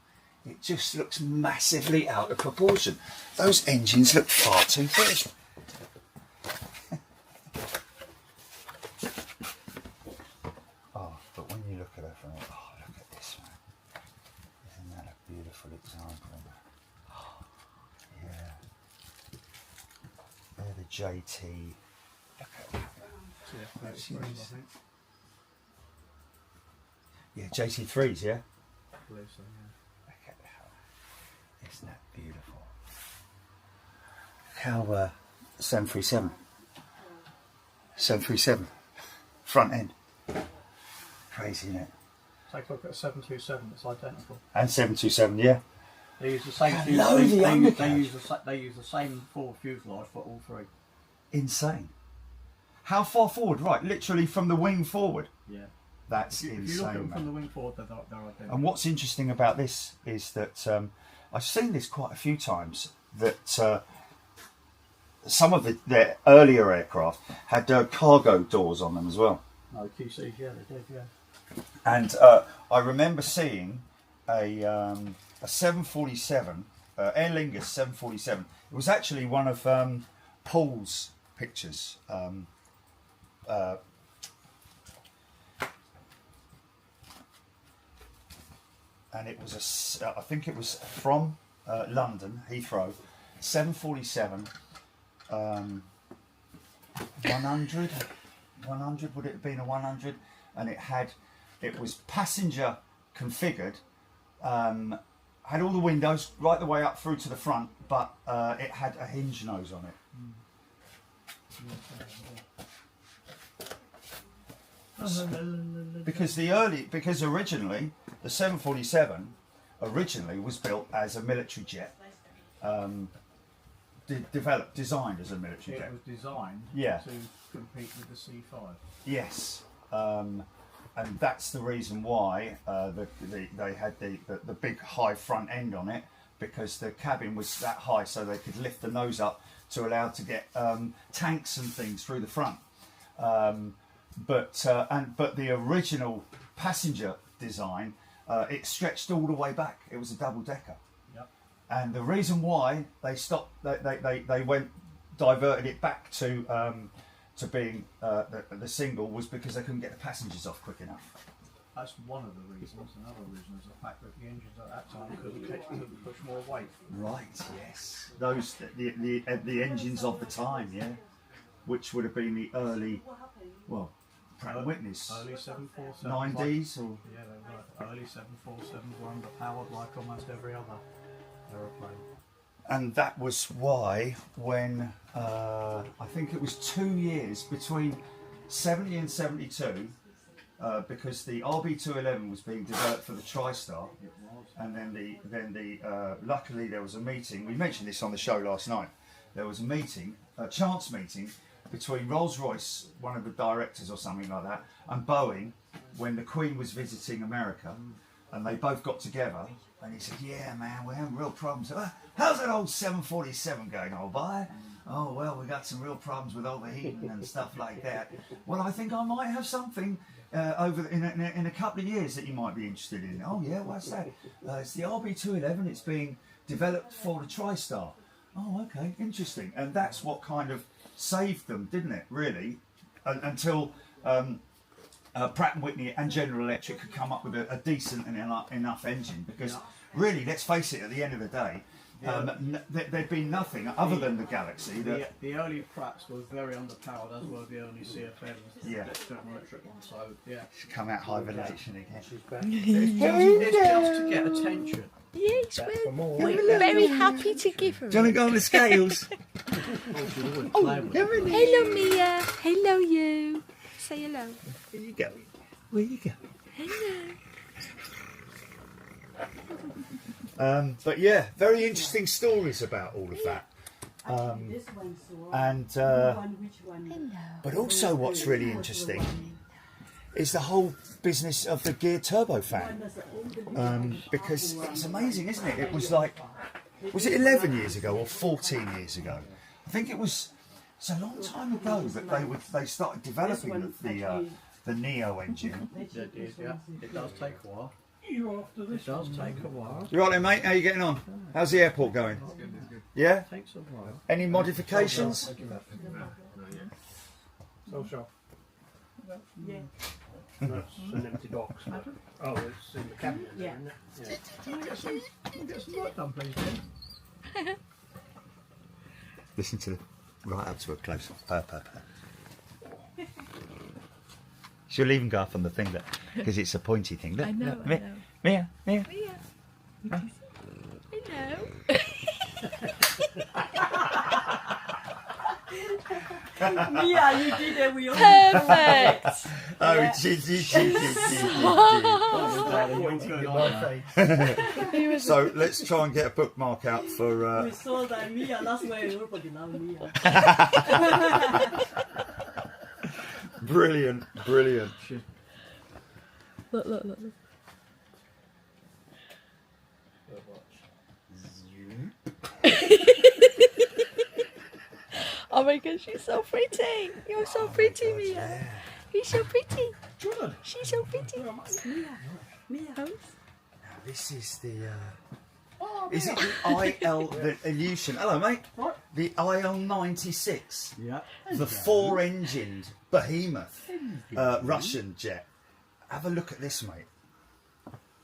It just looks massively out of proportion. Those engines look far too big. Oh, but when you look at it from it, oh, look at this, man. Isn't that a beautiful example? Oh, yeah. They're the JT. Look at that. Yeah, that's great, I think. Yeah, JT3s, yeah? I believe so, yeah. Look at how, isn't that beautiful? How 737. 737. Front end. Crazy, isn't it? Take a look at a 727, it's identical. And 727, yeah. They use the same Hello, the undercarriage. they use the same forward fuselage for all three. Insane. How far forward? Right, literally from the wing forward. Yeah. That's If you insane, look at them man. from the wing forward, they're identical. And what's interesting about this is that I've seen this quite a few times, that some of their earlier aircraft had cargo doors on them as well. No, QCs, yeah, they did, yeah. And I remember seeing a 747, Aer Lingus 747. It was actually one of Paul's pictures. And it was I think it was from London, Heathrow, 747, 100, would it have been a 100? And it was passenger configured, had all the windows right the way up through to the front, but it had a hinge nose on it. Because originally the 747 originally was built as a military jet, designed as a military jet. It was designed Yeah. to compete with the C5. Yes, and that's the reason why they had the big high front end on it, because the cabin was that high, so they could lift the nose up to allow to get tanks and things through the front. But the original passenger design, it stretched all the way back. It was a double decker. Yep. And the reason why they stopped, they diverted it back to being the single, was because they couldn't get the passengers off quick enough. That's one of the reasons. Another reason is the fact that the engines at that time couldn't push more weight. Right. Yes. Those the engines of the time, yeah, which would have been the early, well, Pratt & Whitney's. Early 747s. 9Ds or Yeah, they were. Early 747s were underpowered like almost every other aeroplane. and that was why when I think it was 2 years between 70 and 72, because the RB211 was being developed for the TriStar, It was. and then luckily there was a meeting. We mentioned this on the show last night. There was a meeting, a chance meeting between Rolls-Royce, one of the directors or something like that, and Boeing, when the Queen was visiting America, and they both got together, and he said, yeah man, we're having real problems. How's that old 747 going, old boy? Oh well, we got some real problems with overheating and stuff like that. Well, I think I might have something in a couple of years that you might be interested in. Oh yeah, what's that? It's the RB211, it's being developed for the TriStar. Oh okay, interesting. And that's what kind of saved them, didn't it, really, until Pratt & Whitney and General Electric could come up with a decent and enough engine, because really, let's face it, at the end of the day, there'd been nothing other than the Galaxy. The early Pratts were very underpowered, as were the early CFMs, Yeah. the General Electric ones. So yeah, Come out hibernation again. it's just to get attention. Yes, we're very happy to give her. Do you want to go on the scales? Hello, Mia. Hello, you. say hello. Where you go? Where you go? But yeah, very interesting stories about all of that. But also what's really interesting is the whole business of the gear turbo fan. Because it's amazing, isn't it? It was like, was it 11 years ago or 14 years ago? I think it's a long time ago that they started developing the Neo engine. It does take a while. It does take a while. You right there, mate? How you getting on? How's the airport going? Yeah? It takes a while. Any modifications? So sharp. Yeah. That's an empty box. Oh, it's in the cabinet, isn't it? Can we get some work done, please, Ben? Listen to the right up to a close. Purr. She'll even go up on the thing because it's a pointy thing. Look, I know, look. I know. Mia. Hello. Mia, you did it. We all Perfect. Oh, she. So let's try and get a bookmark out for. we saw that Mia. That's why everybody loves Mia. Brilliant. Look. Oh my gosh, she's so pretty. You're so pretty, Mia. Yeah. You're so pretty. She's so pretty. Mia. Now this is the. Is it the the Aviation? Hello, mate. What? The IL-96. Yeah. The 4-engined behemoth Russian jet. Have a look at this, mate.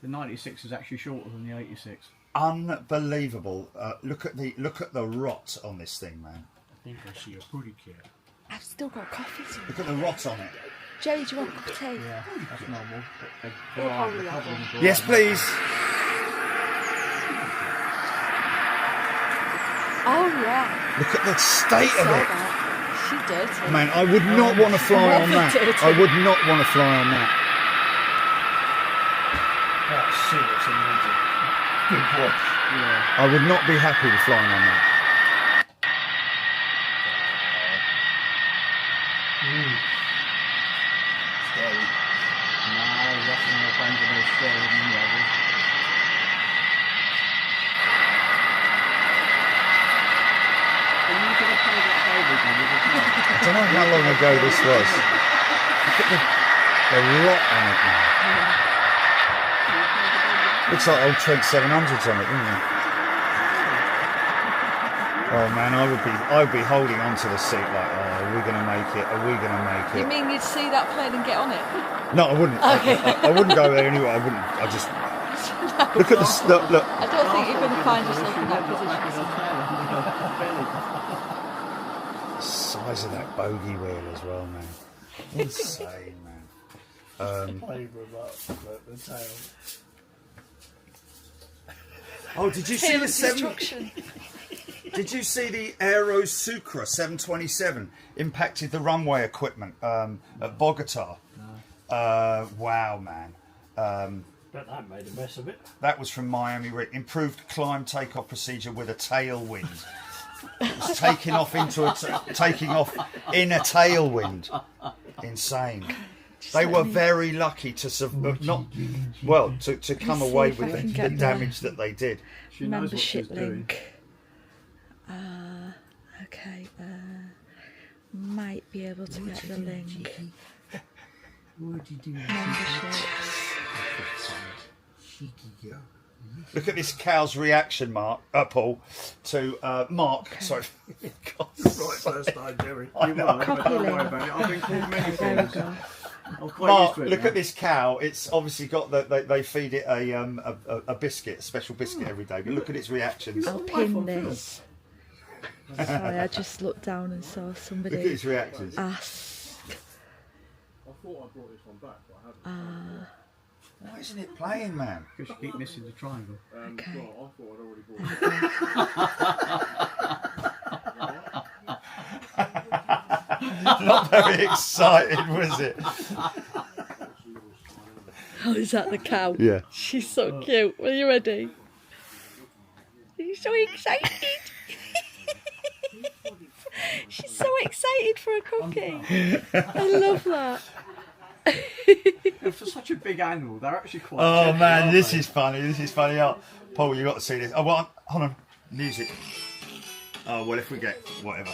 The 96 is actually shorter than the 86. Unbelievable. Look at the rot on this thing, man. I think I see a pretty kid. I've still got coffee. Look at the rot on it. Jerry, do you want a cup of tea? Yeah, that's normal. We'll probably have one. Yes, please. Oh yeah. Look at the state of it. She's dirty. Man, I would not want to fly on that. I would not want to fly on that. That's serious amazing. Good watch. Yeah. I would not be happy with flying on that. No, Russian airplanes are more scary than the others. Are you going to play that baby with me? I don't know how long ago this was. Look at the rot on it now. Looks like old Trent 700s on it, doesn't it? Oh man, I would be holding onto the seat like, oh, are we going to make it? Are we going to make it? You mean you'd see that plane and get on it? No, I wouldn't. Okay. I wouldn't go there anyway. I wouldn't. I just look at the look. I don't think you're going to find yourself in that position. The size of that bogey wheel as well, man. Insane, man. Play with the tail. Oh, did you see Tail the of 7? destruction. Did you see the Aero Sucre 727 impacted the runway equipment at Bogota? No. Wow, man. But that made a mess of it. That was from Miami. Improved climb takeoff procedure with a tailwind. It was taking off in a tailwind. Insane. They were very lucky to to come away if I with can the get damage that they did. She knows what she's Membership doing. link. Okay. Might be able to get the link. Memberships. Look at this cow's reaction, Paul, to Mark. Sorry. God, Right first time, Jerry. You will, but Copy don't worry link. about it. I've been called many There we things. go. I'm quite Mark, used to it look now. at this cow. It's obviously got they feed it a biscuit, a special biscuit every day. But look at its reactions. I'll pin this. Sorry, I just looked down and saw Look at somebody its reactions. ask. I thought I brought this one back, but I haven't. Why isn't it playing, man? Because you keep missing the triangle. Okay. Well, I thought I'd already bought it. Not very excited, was it? Oh, is that the cow? Yeah. She's so cute. Are you ready? She's so excited. She's so excited for a cookie. I love that. And for such a big animal, they're actually quite. Oh gentle, man, aren't this they? is funny. This is funny. Oh, Paul, you got to see this. Oh, well, hold on. Music. Oh well, if we get whatever.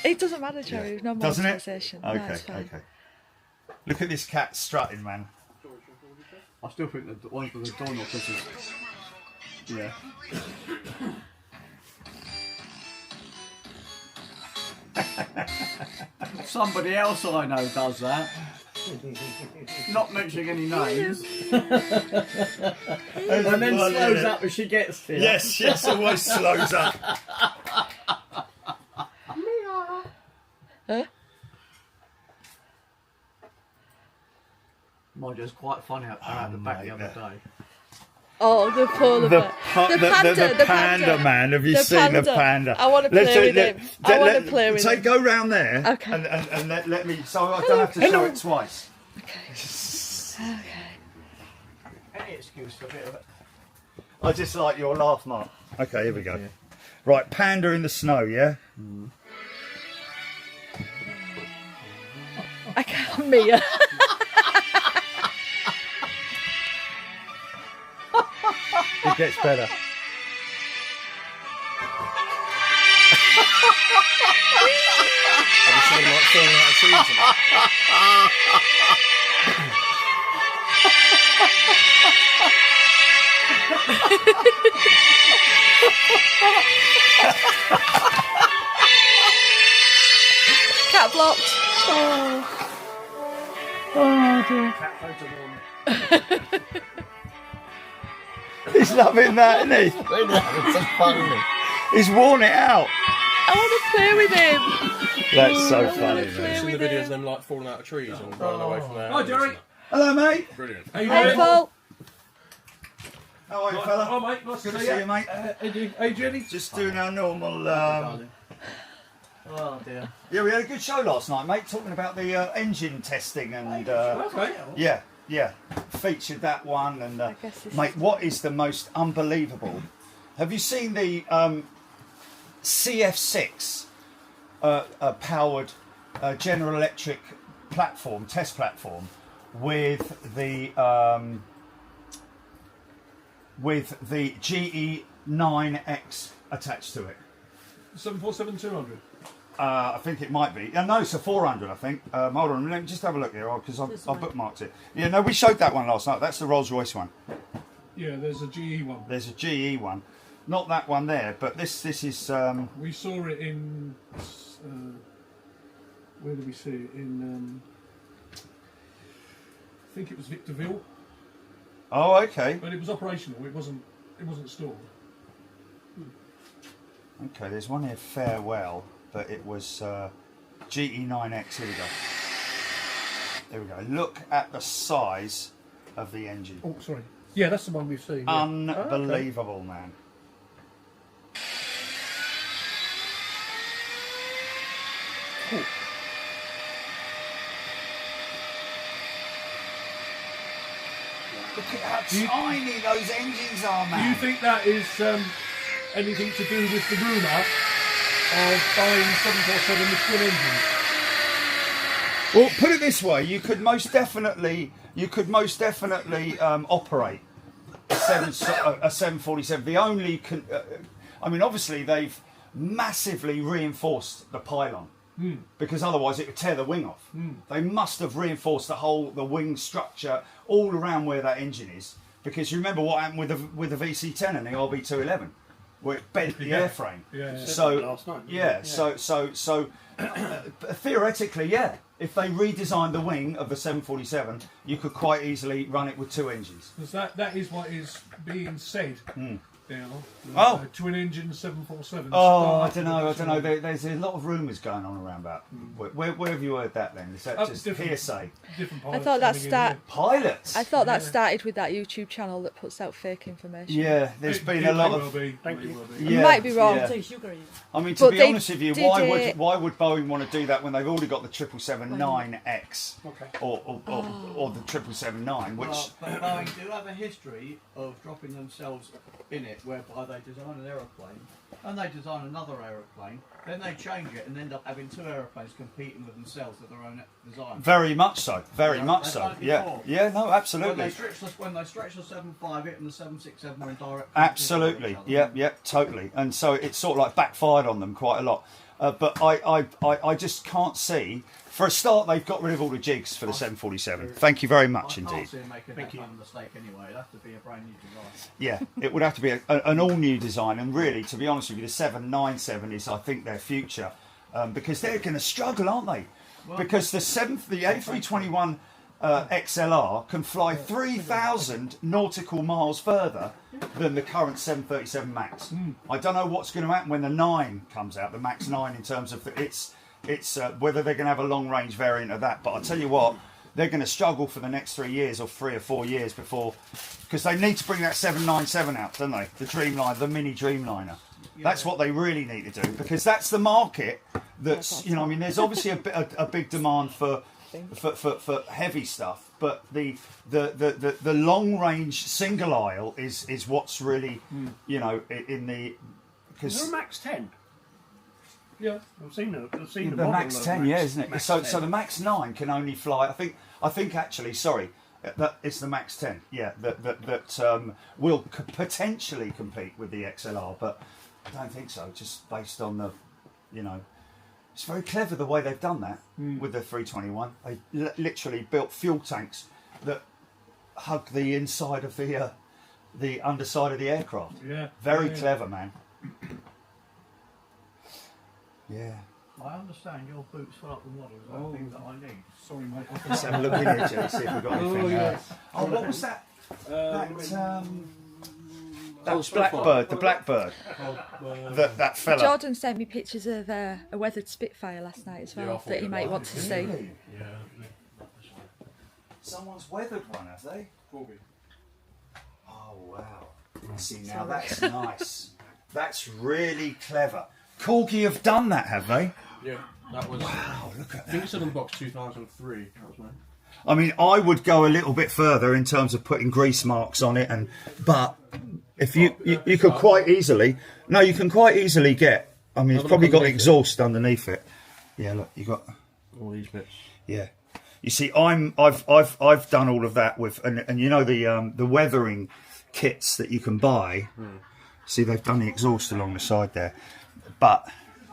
It doesn't matter, Jerry. There's no Doesn't it? monetization. No, Okay. it's fine. Okay. Look at this cat strutting, man. I still think the one with the door knockers is. Yeah. Somebody else I know does that. Not mentioning any names. And then slows up as she gets here. Yes, yes, always slows up. Huh? Mind you, it's quite funny out there at the back the mate, other yeah. day. Oh, the polar bear. The panda, man. Have you seen the panda? I want to play with him. I want to play with So him. go round there. Okay. And let me. So I don't have to show it twice. Okay. Any excuse for a bit of it. I just like your laugh, Mark. Okay, here we go. Right, panda in the snow, yeah? I can't, Mia. It gets better. Have you seen him like falling out of trees and Cat blocked. Oh dear. Cat photo one. He's loving that, isn't he? it's so funny. He's worn it out. I want to play with him. That's so I funny, wanna man. play Seen the with videos of him. them like falling out of trees and running away from their Hi, Jerry. Hello, mate. Brilliant. Hey, Paul. How are you, fella? Oh, mate, nice Good to to see see you, mate. Hey, Jenny. Just doing our normal. Oh dear. Yeah, we had a good show last night, mate. Talking about the engine testing and Okay. yeah, featured that one and guess this mate, what is the most unbelievable? Have you seen the CF6 powered General Electric platform, test platform, with the GE9X attached to it? 747-200. I think it might be. No, it's a 400, I think. Hold on, let me just have a look here, because I bookmarked it. Yeah, no, we showed that one last night. That's the Rolls-Royce one. Yeah, there's a GE one. There's a GE one. Not that one there, but this is... We saw it in. Where did we see it? In. I think it was Victorville, Oh, okay. but it was operational. It wasn't. It wasn't stored. Okay, there's one here, Farewell, but it was GE9X. Here we go. There we go. Look at the size of the engine. Oh, sorry. Yeah, that's the one we've seen. Yeah. Unbelievable, man. Cool. Look at how tiny those engines are, Do you man. think that is anything to do with the rumour of buying 747 with twin engines? Well, put it this way: you could most definitely operate a 747. The only, I mean, obviously they've massively reinforced the pylon because otherwise it would tear the wing off. They must have reinforced the wing structure all around where that engine is, because you remember what happened with the VC10 and the RB211, where it bent the airframe. Yeah. So last night, yeah, so theoretically, yeah, if they redesigned the wing of the 747, you could quite easily run it with two engines. Because that is what is being said now. Oh. Twin engine 747. Oh, I don't know. There's a lot of rumours going on around about. Where have you heard that then? Is that just hearsay? Different I pilots thought that coming in, start. Pilots? I thought that started with that YouTube channel that puts out fake information. Yeah, there's It- been it a lot may of. well be. Thank you. You might be wrong. yeah. Say sugar. I mean, to But be they honest with you, did it- why would Boeing want to do that when they've already got the 777-9X Okay. or the 777-9, which But Boeing do have a history of dropping themselves in it, whereby they design an aeroplane and they design another aeroplane, then they change it and end up having two aeroplanes competing with themselves with their own design. very much so, very much They've so. done it Yeah, before. yeah, no, When absolutely. they stretch the 75, it and the 767 were in direct. Absolutely, yeah, totally. And so it's sort of like backfired on them quite a lot. But I just can't see. For a start, they've got rid of all the jigs for the 747. Thank you very much I indeed. can't see them making that kind of mistake anyway. It'd have to be a brand new design. Yeah, it would have to be an all-new design. And really, to be honest with you, the 797 is, I think, their future. Because they're going to struggle, aren't they? Because the A321 XLR can fly 3,000 nautical miles further than the current 737 MAX. I don't know what's going to happen when the 9 comes out, the MAX 9, in terms of it's whether they're going to have a long-range variant of that. But I'll tell you what, they're going to struggle for the next 3 years or 3 or 4 years before, because they need to bring that 797 out, don't they? The Dreamliner, the mini Dreamliner. That's what they really need to do, because that's the market that's, you know, I mean, there's obviously a big demand for heavy stuff, but the long range single aisle is what's really, you know, in the, Is because there a Max 10? Yeah, I've seen the the model Max of 10, Max- yeah, isn't it? Max So 10. the Max 9 can only fly. I think actually, sorry, that it's the Max 10. Yeah, that will potentially compete with the XLR, but I don't think so. Just based on the, you know, it's very clever the way they've done that with the 321. They literally built fuel tanks that hug the inside of the underside of the aircraft. Yeah. Very yeah. clever, man. Yeah. I understand your boots fill up the models. I think that I need. Sorry, mate. Let's have a look in here, Joe, see if we've got anything. Oh, yeah. Oh, what was that? That was Spitfire. Blackbird, the Blackbird. That fella. Jordan sent me pictures of a weathered Spitfire last night as well that he might want to see. Really? Yeah. Someone's weathered one, have they? Probably. Oh, wow. See, now that's nice. That's really clever. Corgi have done that, have they? Yeah, that was. Wow, look at I think that. it's in the box 2003. That was mine. I mean, I would go a little bit further in terms of putting grease marks on it, but if you could quite easily, you can quite easily get. I mean, it's probably got exhaust underneath it. Yeah, look, you got All these bits. yeah. You see, I've done all of that with, and you know the weathering kits that you can buy. See, they've done the exhaust along the side there, but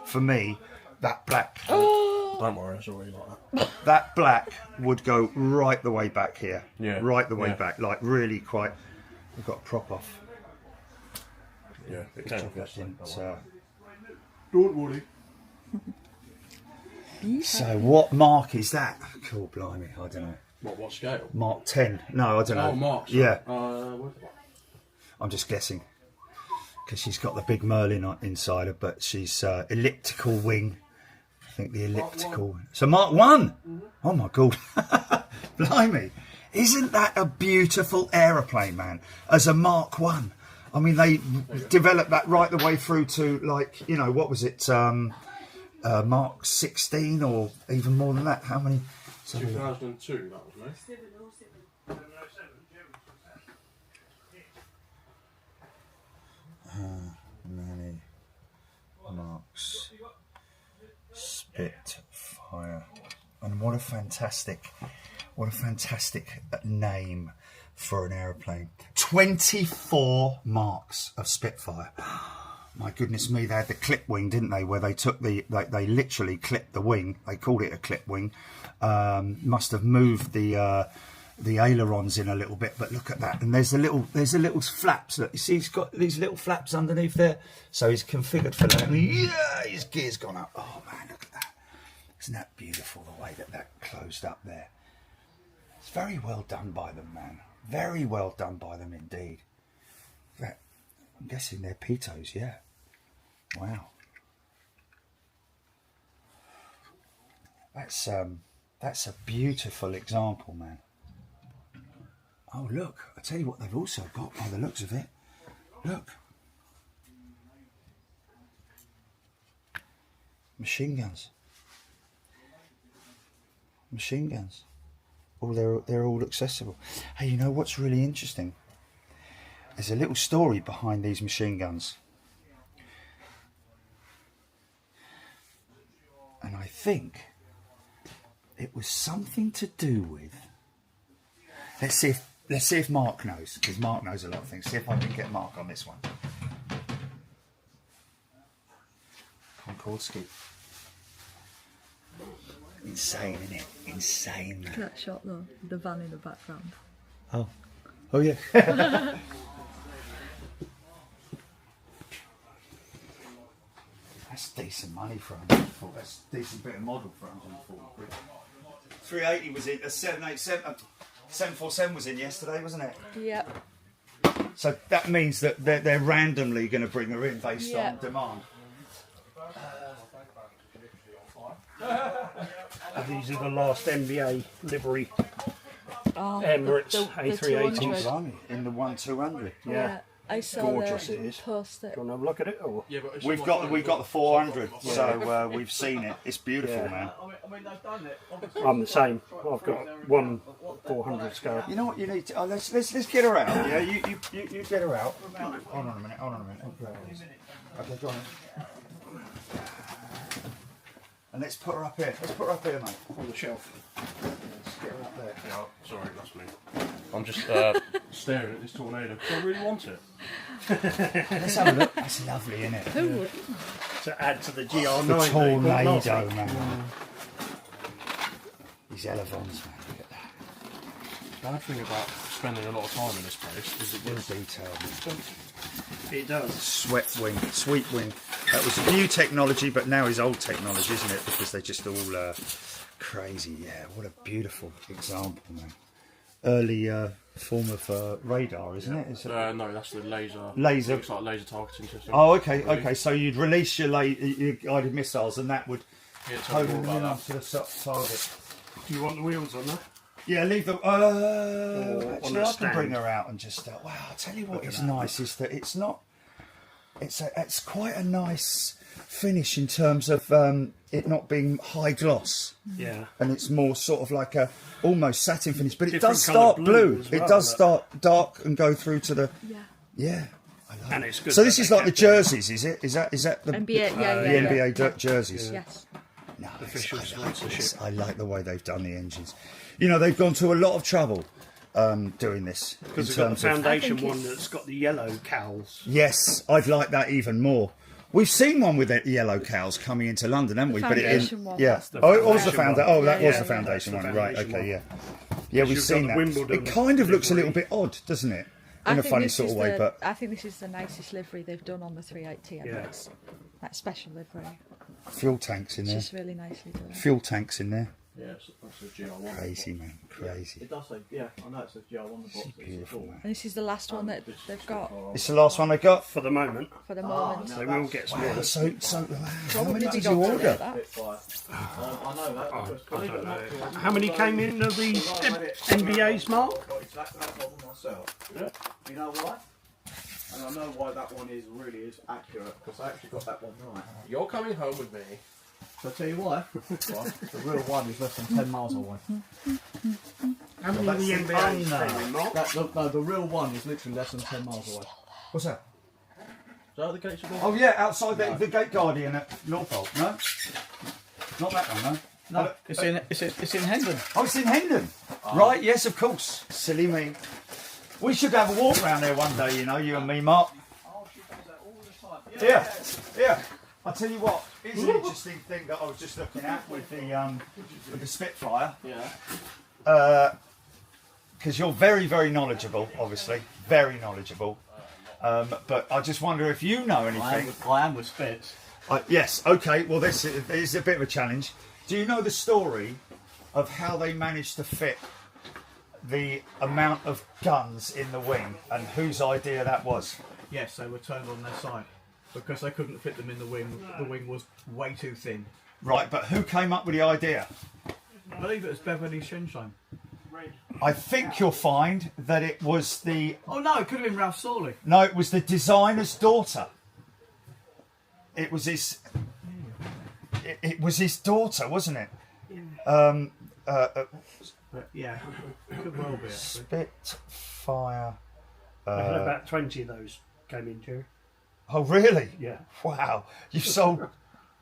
for me, that black. Don't worry, it's already like that. That black would go right the way back here. Yeah. Right the way Yeah. back, like really quite. We've got a prop off. Yeah, it Picture came of that with didn't, Don't worry. So what mark is that? Cool, blimey, I don't know. What scale? Mark 10. No, I don't know. Oh, Mark. Yeah, What? I'm just guessing. Because she's got the big Merlin inside her, but she's elliptical wing. I think the elliptical. So Mark 1. Oh my God. Blimey. Isn't that a beautiful aeroplane, man? As a Mark 1. I mean, they developed that right the way through to, like, you know, what was it? Mark 16 or even more than that. How many? 2002, that was me. 707. Many Marks Spitfire, and what a fantastic name for an aeroplane. 24 marks of Spitfire. My goodness me, they had the clip wing, didn't they? Where they took they literally clipped the wing. They called it a clip wing. Must have moved the ailerons in a little bit, but look at that. And there's a little flaps. Look, you see, he's got these little flaps underneath there. So he's configured for that. And yeah, his gear's gone up. Oh man, look at that. Isn't that beautiful, the way that closed up there? It's very well done by them, man. Very well done by them indeed. That, I'm guessing they're pitos, yeah. Wow. That's a beautiful example, man. Oh look, I tell you what they've also got by the looks of it. Look. Machine guns. Machine guns. Oh, they're all accessible. Hey, you know what's really interesting? There's a little story behind these machine guns. And I think it was something to do with... Let's see if Mark knows, because Mark knows a lot of things. See if I can get Mark on this one. Concord ski. Insane, isn't it? Insane. Look at that shot though, the van in the background. Oh yeah. That's decent money for 140. That's a decent bit of model for 140 quid. 380 was in. A 787, 747 was in yesterday, wasn't it? Yep. So that means that they're randomly going to bring her in based on demand. These are the last NBA livery the Emirates A380s. 200. In the 1200. Yeah. I saw Gorgeous the it is. post it. Do you want to have a look at it? Or? Yeah, but We've got the 400, so we've seen it. It's beautiful, man. I mean, they've done it. I'm the same. I've got one 400 scale. You know what you need to? Let's get her out. Yeah, you get her out. Hold on a minute. Okay, go on. And let's put her up here. Let's put her up here, mate. On the shelf. Let's get her up there. Yeah, sorry, that's me. I'm just staring at this tornado because I really want it. Let's have a look. That's lovely, isn't it? Who would? To add to the The GR9. tornado, man. These elevons, man. Look at that. Bad thing about spending a lot of time in this place is it In gets detail. expensive. It does. Swept wing, sweet wing. That was new technology, but now is old technology, isn't it? Because they're just all crazy. Yeah, what a beautiful example, man. Early form of radar, isn't it? Is it? No, that's the laser. Laser. Looks like laser targeting system. Oh, okay, okay. So you'd release your guided missiles, and that would Yeah, tell me hone more them in about onto the target. Do you want the wheels on there? Yeah, leave the. on Actually, the I can stand. bring her out and just. Wow, I'll tell you what is nice is that it's not. It's quite a nice finish in terms of it not being high gloss. Yeah. And it's more sort of like a almost satin finish, but it Different does colour start blue blue. as It well, does but- start dark and go through to the. Yeah. I like And it. it's good So that this they is like the kept it. jerseys, is it? Is that the NBA, yeah, the yeah. NBA jerseys? Yes. Nice. Official I like sponsorship. this. I like the way they've done the engines. You know, they've gone to a lot of trouble doing this. Because in we've got the terms of- foundation I think one it's- that's got the yellow cowls. Yes, I'd like that even more. We've seen one with the yellow cows coming into London, haven't we? foundation one. Yeah. That's the Oh, it was the foundation foundation. one. Oh, that Yeah, was yeah, the foundation that's one. the Right. foundation Okay. one. Yeah, we've You've seen got that. the Wimbledon It kind of looks a little livery. bit odd, doesn't it? I In a think funny this sort is of way, the- but I think this is the nicest livery they've done on the 380 Emirates. Yeah. That special livery. fuel tanks in It's there. just really nicely done. Fuel tanks in there. Yeah, that's the GR1. Crazy, man. Crazy. It does say, yeah, I know it says GR1 on the box. It's beautiful, man. And this is the last one that they've got It's the last one they got. For the moment. for the moment. They will get some more. Wow, so how Probably many they did got you to order? that. Spitfire. I know that. because I believe it or don't not, know. How many came in of the NBA's, Mark? got exactly that one myself. Yeah. You know why? And I know why that one really is accurate, because I actually got that one right. You're coming home with me. So I'll tell you why. The real one is less than 10 miles away. How many of the NBA's came in, Mark? The real one is literally less than 10 miles away. What's that? Is that the gates of Oh yeah, outside the Gate Guardian at Norfolk. No, not that one. No. No, it's in Hendon. Oh, it's in Hendon. Right, yes, of course. Silly me. We should have a walk round there one day, you know, you and me, Mark. Oh, she does that all the time. Yeah. I'll tell you what, here's an interesting thing that I was just looking at with the Spitfire. Yeah. Because you're very, very knowledgeable, obviously. Very knowledgeable. But I just wonder if you know anything. I am with Spits. Yes, okay, well, this is a bit of a challenge. Do you know the story of how they managed to fit the amount of guns in the wing and whose idea that was? Yes, they were turned on their side because they couldn't fit them in the wing. The wing was way too thin. Right, but who came up with the idea? I believe it was Beverly Sunshine. I think you'll find that it was the... Oh no, it could have been Ralph Sawley. No, it was the designer's daughter. It was his... It was his daughter, wasn't it? But yeah, it could well be. Actually. Spitfire... I had about 20 of those came in, Jerry. Oh, really? Yeah. Wow. You've sold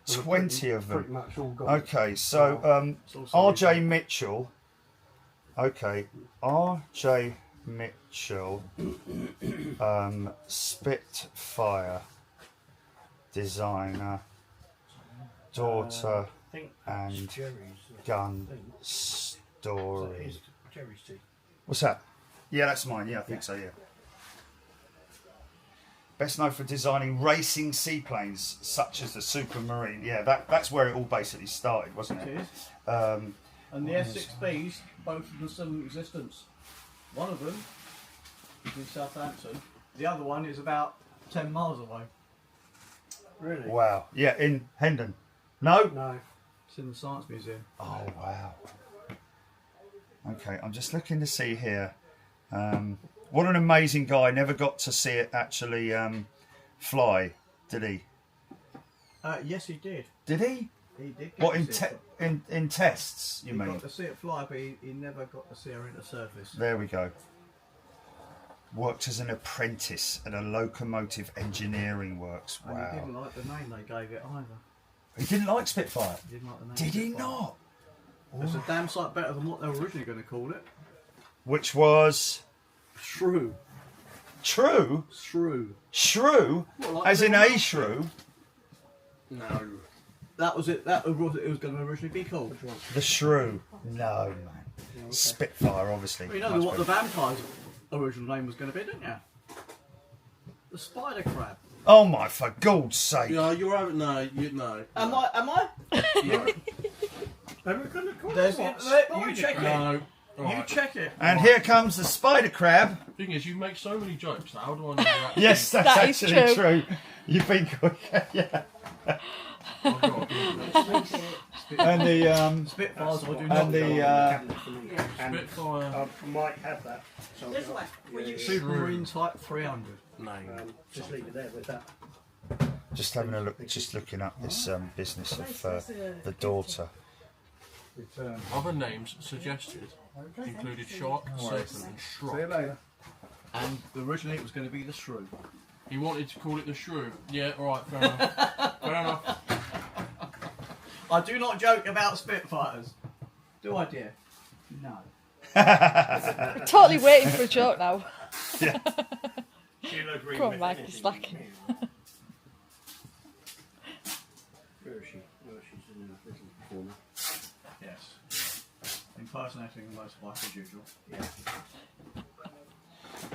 20 of Pretty them. much all gone. Okay, so R.J. Mitchell. Okay, R.J. Mitchell, Spitfire, designer, daughter, I think and that's Jerry's. gun thing. story. That is Jerry's tea. What's that? Yeah, that's mine. Yeah, I think so, yeah. Best known for designing racing seaplanes such as the Supermarine. Yeah, that's where it all basically started, wasn't It it? is. Um, And the S6Bs, both of them still in existence. One of them is in Southampton. The other one is about 10 miles away. Really? wow. Yeah, in Hendon. No? No. It's in the Science Museum. Oh, wow. Okay, I'm just looking to see here. What an amazing guy. Never got to see it actually fly, did he? Yes, he did. Did he? He did. Get What, to in, see it. in tests, you He mean? got to see it fly, but he never got to see her in the surface. There we go. Worked as an apprentice at a locomotive engineering works. And he Wow. didn't like the name they gave it either. He didn't like Spitfire. He didn't like the name. Did he Spitfire. not? It's a damn sight better than what they were originally going to call it. Which was Shrew. true. Shrew. Shrew, What, like as in Bill a Nye? shrew. No. That was it. That was what it was going to originally be called. The shrew. No, man. Spitfire, obviously. Well, you know Much what the better. vampire's original name was going to be, didn't you? The spider crab. Oh my, for God's sake. Yeah, you're over. No, you no. Am I? No. They were going to call There's it it. what? You check it. No. You Alright. check it. And here comes the spider crab. Thing is, you make so many jokes. How do I know that? Yes, that's That is actually true. true. You've been good. Yeah. I've got to do this. And the Spitfires, I do and not. the Cabinet for me. And Spitfire. I might have that. So This way. Will you? Supermarine Type 300. No. just leave it there with that. just having a look, just looking up this business of the daughter. Other names suggested included shark, serpent, and shrub. And originally it was going to be the Shrew. He wanted to call it the shrew. Yeah, alright, fair enough. Fair enough. I do not joke about Spitfires. Do I, dear? No. Totally waiting for a joke now. She'll agree Come on, with Mike, anything it's slacking. Where is she? Oh, she's in a little corner. Yes. Impersonating the motorbike as usual. Yeah.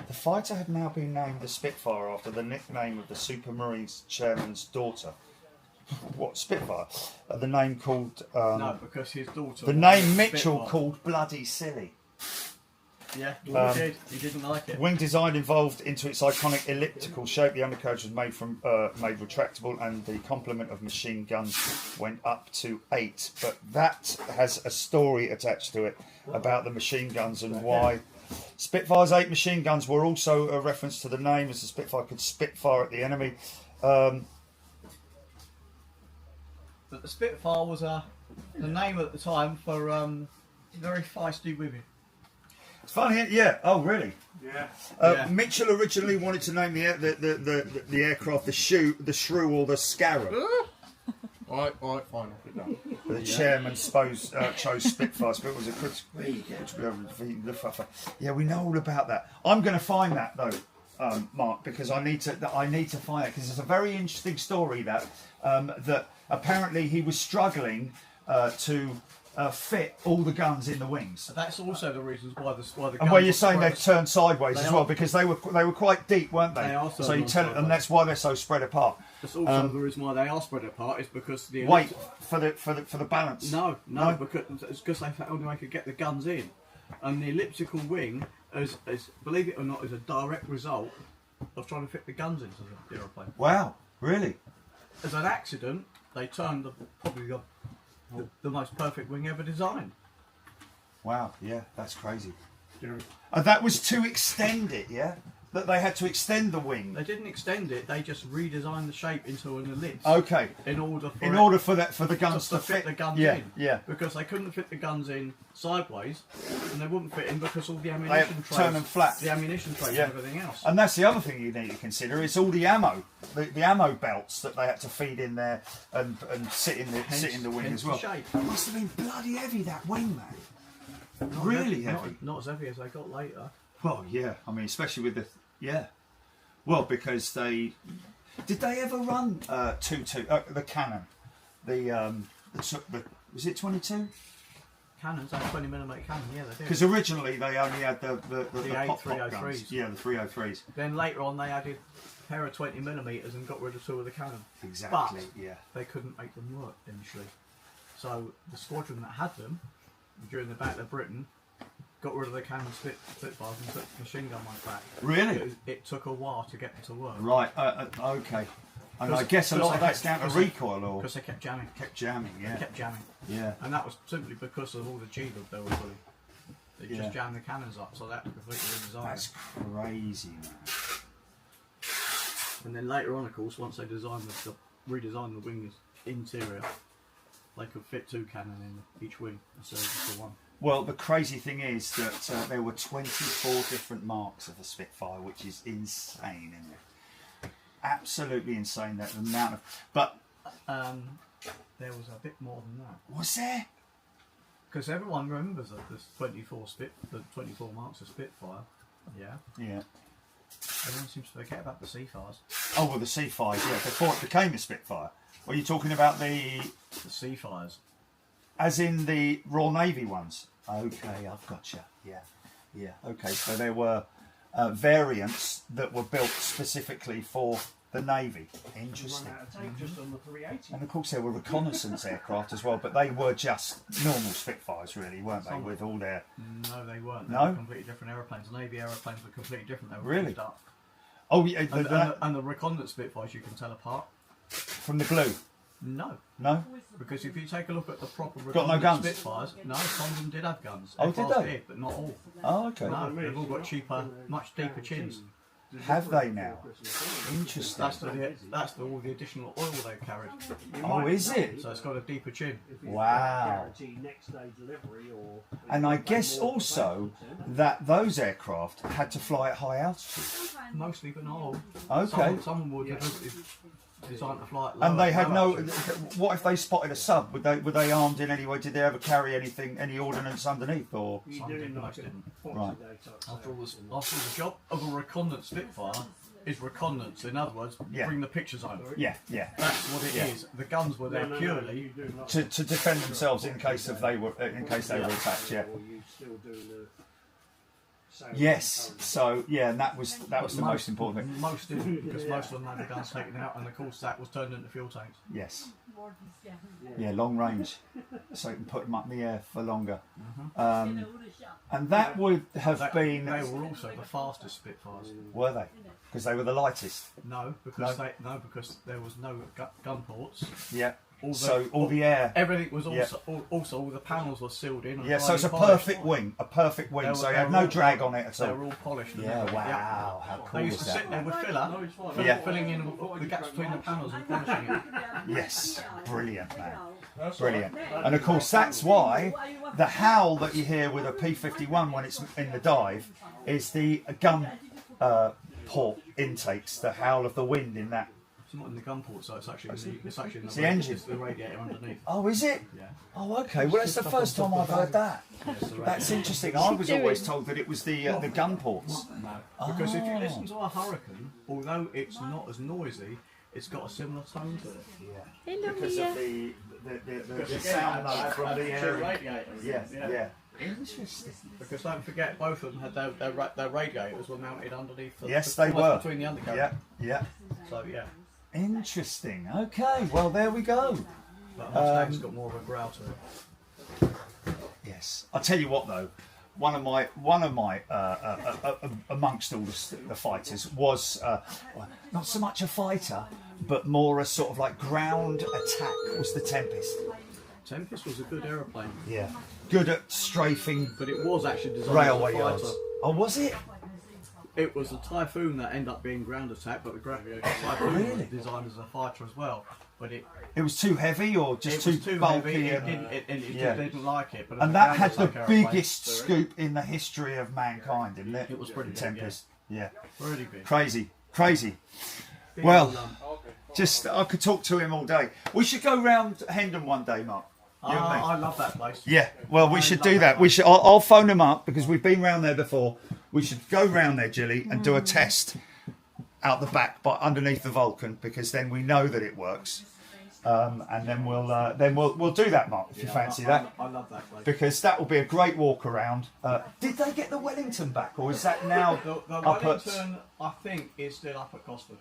The fighter had now been named the Spitfire after the nickname of the Supermarines chairman's daughter. What, Spitfire? The name called... No, because his daughter. the was name Mitchell Spitfire. called Bloody Silly. Yeah, he did. He didn't like it. Wing design evolved into its iconic elliptical shape. The undercarriage was made retractable, and the complement of machine guns went up to 8. But that has a story attached to it about the machine guns and why. Spitfire's 8 machine guns were also a reference to the name, as the Spitfire could spitfire at the enemy. But the Spitfire was the name at the time for very feisty women. It's funny, yeah. Oh, really? Yeah. Yeah. Mitchell originally wanted to name the aircraft the Shrew or the Scarab. Alright, fine, I'll put it down. But the chairman chose Spitfire. Spitfire was a critical. Yeah, we know all about that. I'm going to find that though, Mark, because I need to find it because it's a very interesting story that apparently he was struggling to fit all the guns in the wings. That's also the reasons why the And where you're guns saying were they've turned sideways They as are. well, because they were quite deep, weren't they? They are So turned you tell, sideways. and that's why they're so spread apart. That's also the reason why they are spread apart is because the Wait for the balance. No, because it's because they found they could get the guns in, and the elliptical wing, as believe it or not, is a direct result of trying to fit the guns into the aeroplane. Wow, really? As an accident, they turned probably the most perfect wing ever designed. Wow, yeah, that's crazy. You know, And that was to extend it, yeah? That they had to extend the wing. They didn't extend it; they just redesigned the shape into an ellipse. Okay. In order For the guns to fit the guns yeah, in. Yeah. Because they couldn't fit the guns in sideways, and they wouldn't fit in because all the They ammunition had to trays, turn them flat. the ammunition trays Yeah. and everything else. And that's the other thing you need to consider is all the ammo, the ammo belts that they had to feed in there and sit in the wing Hence as well. the shape. It must have been bloody heavy, that wing, man. Not Really heavy, heavy. Not as heavy as they got later. Well, yeah. I mean, especially with the Well, because did they ever run the cannon, the was it 22? Cannons, that 20mm cannon, yeah, they did. Because originally they only had the pop 303s. guns. Yeah, the 303s. Then later on they added a pair of 20mm and got rid of 2 of the cannon. Exactly. But yeah. they couldn't make them work initially. So the squadron that had them during the Battle of Britain got rid of the cannon Spitfires and took the machine gun ones back. Really? It took a while to get them to work. Right. Okay. And I guess a lot of that's down to recoil, or because they kept jamming. kept jamming. Yeah. They kept jamming. Yeah. And that was simply because of all the G that they were putting. They Yeah. just jammed the cannons up, so that completely redesigned. That's crazy, man. And then later on, of course, once they redesigned the wing's interior, they could fit 2 cannon in each wing instead of just the 1. Well, the crazy thing is that there were 24 different marks of the Spitfire, which is insane, isn't it? Absolutely insane. That amount of. But there was a bit more than that. was there? Because everyone remembers that there's 24 marks of Spitfire. Yeah. Yeah. Everyone seems to forget about the Seafires. Oh, well, the C5, yeah, before it became a Spitfire. Were you talking about the Seafires. as in the Royal Navy ones? Okay, I've got you. Yeah, yeah. Okay, so there were variants that were built specifically for the Navy. Interesting. run out of tape just on the 380. And of course there were reconnaissance aircraft as well, but they were just normal Spitfires, really, weren't they? With all their No, they weren't. They No? were completely different airplanes. Navy airplanes were completely different. They were Really? fused up. oh yeah, And the reconnaissance Spitfires you can tell apart. from the blue. No. No. Because if you take a look at the proper Got no reconnaissance guns? Spitfires, no, some of them did have guns. Oh, did Aircraft they? but not all. Oh, okay. No, they've all got cheaper, much deeper chins. Have they now? Interesting. That's all the additional oil they've carried. Oh, is it? So it's got a deeper chin. Wow. Next day delivery or And I guess also that those aircraft had to fly at high altitude. Mostly, but not all. Okay. Some were designed to fly at low. And they had no. altitude. What if they spotted a sub? Were they armed in any way? Did they ever carry any ordnance underneath? Or you Some doing did, like most a didn't. Right. After all, the job of a reconnaissance Spitfire is reconnaissance. In other words, Yeah. bring the pictures home. yeah, yeah, That's what it is. Yeah. The guns were there purely. to defend themselves in case they were attacked. Yeah. Or you still doing the sales Yes. and So yeah, and that was the most important thing. Most didn't, because most of them had the guns taken out, and of course that was turned into fuel tanks. Yes. Yeah, long range, so you can put them up in the air for longer. And that would have been. They were also the fastest Spitfires. Were they? Because they were the lightest. No, because No. because there was no gun ports. Yeah. All So all the air. Everything was Yeah. also all the panels were sealed in. And Yeah. So it's a highly polished. perfect wing. A perfect wing. They So were- you they had were no all- drag on it at They all. were all polished. and Yeah. everything. Wow. How They cool used is to sit there that? with filler, Yeah. filling in the gaps between the panels and polishing it. Yes. Brilliant, man. Brilliant. And of course, that's why the howl that you hear with a P-51 when it's in the dive is the gun port intakes, the howl of the wind in that. It's not in the gun port, so it's actually in the engine. It's the radiator underneath. Oh, is it? Yeah. Oh, okay. Well, that's the first time I've heard that. Yeah, it's the That's radiator. interesting. I was always told that it was the gun ports. No, because if you listen to a Hurricane, although it's not as noisy, it's got a similar tone to it. Hello, Because Mia. of the sound note from the air. radiators. Yeah, yeah. Interesting. Because don't forget, both of them had their radiators were mounted underneath. Yes, they almost were. between the Yeah, undercarriage. yeah. So yeah, Interesting. Okay. Well, there we go. but Mustang's got more of a growl to it. Yes. I'll tell you what though, one of my amongst all the fighters was not so much a fighter, but more a sort of like ground attack. Was the Tempest? Tempest was a good aeroplane. Yeah, good at strafing, But it was actually designed railway as a fighter. yards. Oh, was it? It was a Typhoon that ended up being ground attack, but the Typhoon Really? was designed as a fighter as well. But it was too heavy or just was too heavy. bulky? It didn't like it. But as And a that had ground the attack aeroplane, biggest scoop in the history of mankind, didn't it? It was pretty big, Tempest. Yeah. Really big. Crazy. Big Well, old, I could talk to him all day. We should go round Hendon one day, Mark. You and me. I love that place. Yeah, well, we I should love do that that. We should. I'll phone them up because we've been round there before. We should go round there, Gilly, and do a test out the back, but underneath the Vulcan, because then we know that it works. And then we'll do that, Mark, if you fancy that. I love that place. Because that will be a great walk around. Did they get the Wellington back, or is that now The up Wellington, I think, is still up at Cosford.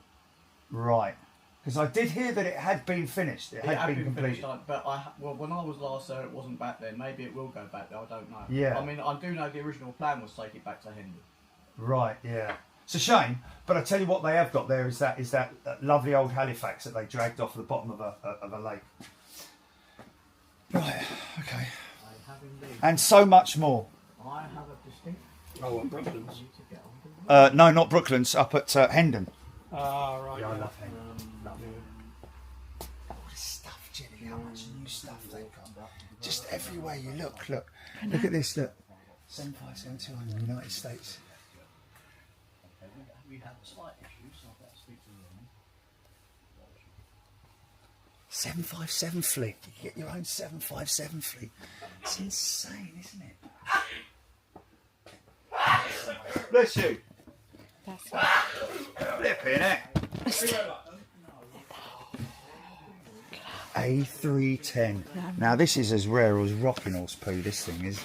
Right. Because I did hear that it had been finished. It had been completed. finished, but when I was last there, it wasn't back then. Maybe it will go back there. I don't know. Yeah. I mean, I do know the original plan was to take it back to Hendon. Right, yeah. It's a shame, but I tell you what they have got there is that lovely old Halifax that they dragged off the bottom of a lake. Right, okay. I have indeed. And so much more. I have a distinct. Oh, at Brooklands. No, not Brooklands, up at Hendon. Ah, right. Yeah, I love Hendon. All this stuff, Jenny, how much new stuff they've got. Just everywhere you look. Look at this, look. 7572 in the United States. We have a slight issue, so I've got to speak to them. 757 fleet. You can get your own 757 fleet. It's insane, isn't it? Bless you. Flipping it. A310. Now this is as rare as rocking horse poo, this thing is,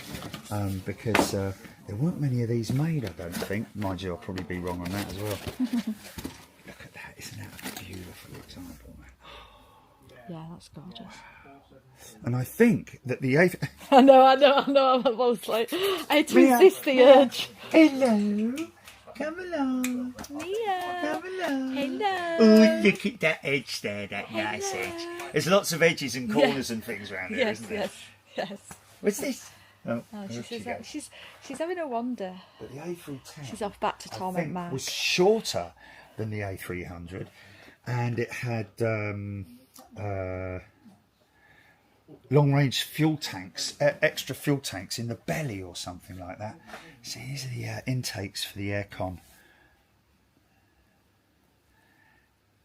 because there weren't many of these made, I don't think. Mind you, I'll probably be wrong on that as well. Look at that, isn't that a beautiful example, man? Yeah, that's gorgeous. And I think that the A... I know, I'm almost like, I had to resist the urge. Hello, come along. Mia. Come along. Hello. Oh, look at that edge there, that nice edge. There's lots of edges and corners and things around here, isn't there? Yes. What's this? Oh, She off she says goes. she's having a wander. But the A310 She's off back to I torment think Mark. was shorter than the A300, and it had long-range fuel tanks, extra fuel tanks in the belly or something like that. See, these are the intakes for the aircon.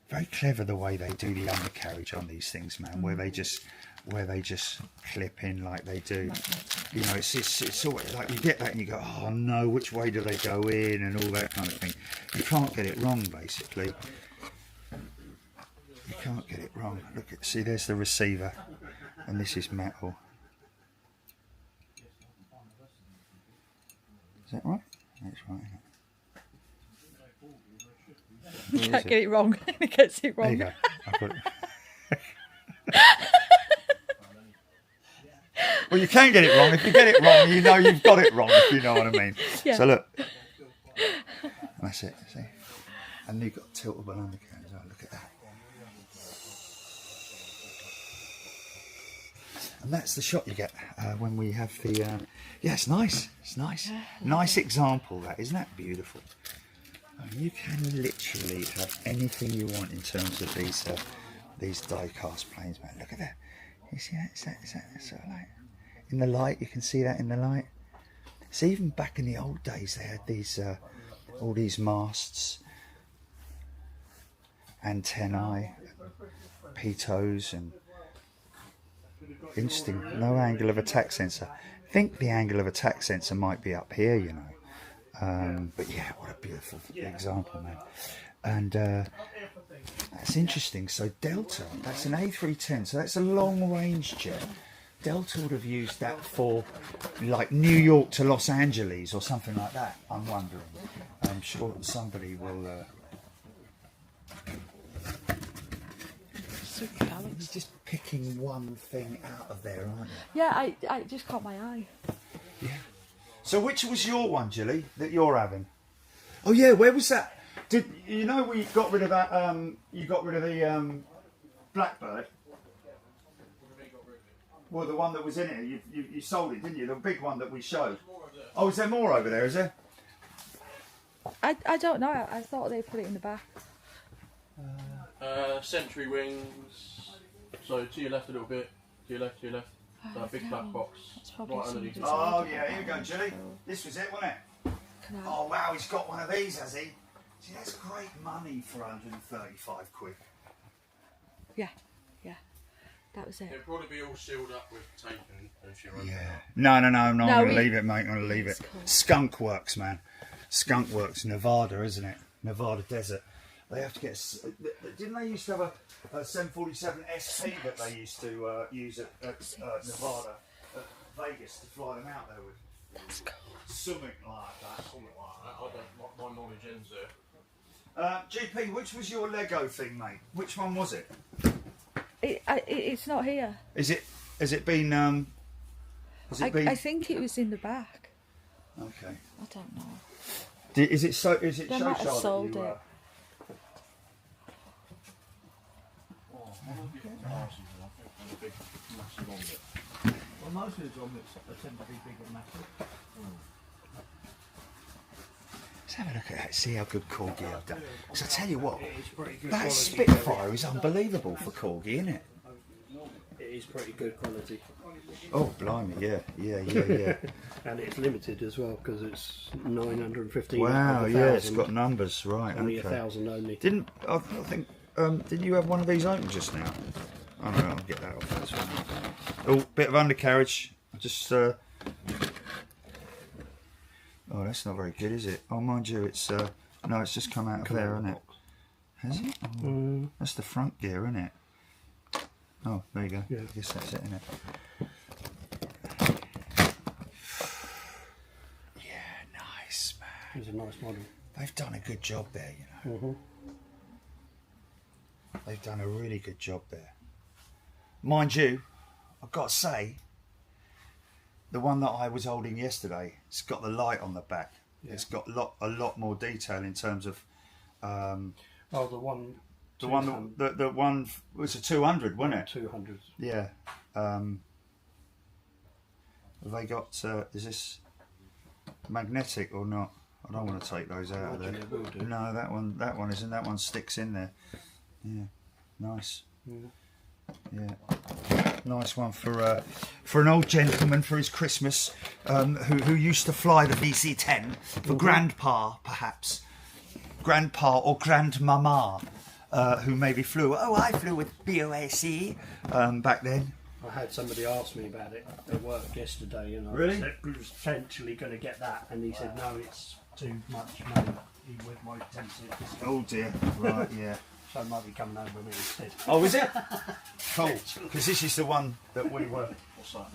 Very clever the way they do the undercarriage on these things, man. Where they just clip in like they do. You know, it's always like you get that and you go, oh no, which way do they go in and all that kind of thing. You can't get it wrong, basically. You can't get it wrong. Look at, see, there's the receiver, and this is metal. Is that right? That's right. You can't get it wrong. He gets it There you wrong. go. I've got it. Well, you can get it wrong. If you get it wrong, you know you've got it wrong, if you know what I mean. Yeah. So look. That's it, see? And you've got tiltable undercarriage. Oh, look at that. And that's the shot you get when we have the... yeah, it's nice. It's nice. Nice example, that. Isn't that beautiful? I mean, you can literally have anything you want in terms of these die-cast planes, man. Look at that. You see that? Is that sort of like... In the light, you can see that in the light. So even back in the old days, they had these all these masts, antennae, pitos, and interesting. No angle of attack sensor. I think the angle of attack sensor might be up here, you know. But yeah, what a beautiful example, man. And that's interesting. So Delta, that's an A310, so that's a long-range jet. Delta would have used that for like New York to Los Angeles or something like that, I'm wondering. I'm sure that somebody will... You're just picking one thing out of there, aren't you? Yeah, I just caught my eye. Yeah. So which was your one, Gilly, that you're having? Oh yeah, where was that? Did you know we got rid of that? You got rid of the Blackbird. Well, the one that was in it, you sold it, didn't you? The big one that we showed. Oh, is there more over there? Is there? I don't know. I thought they put it in the back. Sentry wings. So to your left a little bit. To your left. That big black box. Probably Right underneath it. Oh yeah, here we go, Gilly. This was it, wasn't it? Oh wow, he's got one of these, has he? See, that's great money for 135 quid. Yeah. That was it. It'll probably be all sealed up with tape and if you're Yeah. No, I'm going to we- leave it, mate. I'm going to leave it. Cool. Skunk Works, man. Skunk Works, Nevada, isn't it? Nevada desert. They have to get. Didn't they used to have a 747 SP that they used to use at Nevada, at Vegas, to fly them out there with? That's cool. Something like that. I don't, my knowledge ends there. GP, which was your Lego thing, mate? Which one was it? It's not here. Is it? Has it been? Has it been? I think it was in the back. Okay. I don't know. Is it so? Is it They show might have shard that sold you? it. Well, most of the omelets tend to be big and massive. Let's have a look at that. See how good Corgi have done. Because I tell you what, It's pretty good that quality. Spitfire is unbelievable for Corgi, isn't it? It is pretty good quality. Oh, blimey, yeah. And it's limited as well because it's 915. Wow, of yeah, it's 1,000. got numbers, right? Only Okay. 1,000 only. I think didn't you have one of these open just now? I don't know. I'll get that off. That's fine. Oh, bit of undercarriage. I just. Oh, that's not very good, is it? Oh, mind you, it's no, it's just come out of there, isn't it? Has it? Oh, that's the front gear, isn't it? Oh, there you go. Yeah. I guess that's it, isn't it? Yeah, nice, man. It's a nice model. They've done a good job there, you know. They've done a really good job there. Mind you, I've got to say, the one that I was holding yesterday, it's got the light on the back. Yeah. It's got a lot more detail in terms of. Oh, the one. The one was a 200, wasn't it? 200. Yeah. Have they got? Is this magnetic or not? I don't want to take those out of there. It will do. No, that one isn't. That one sticks in there. Yeah, nice. Yeah, nice one for an old gentleman for his Christmas, who used to fly the VC-10 for Grandpa, perhaps, Grandpa or Grandmama, who maybe flew. Oh, I flew with BOAC back then. I had somebody ask me about it at work yesterday, and I Really? was potentially going to get that, and he said no, it's too much money. He won't tempt it. Oh dear. Right. Yeah. So I might be coming over me instead. Oh, is it? Cool. Because this is the one that we were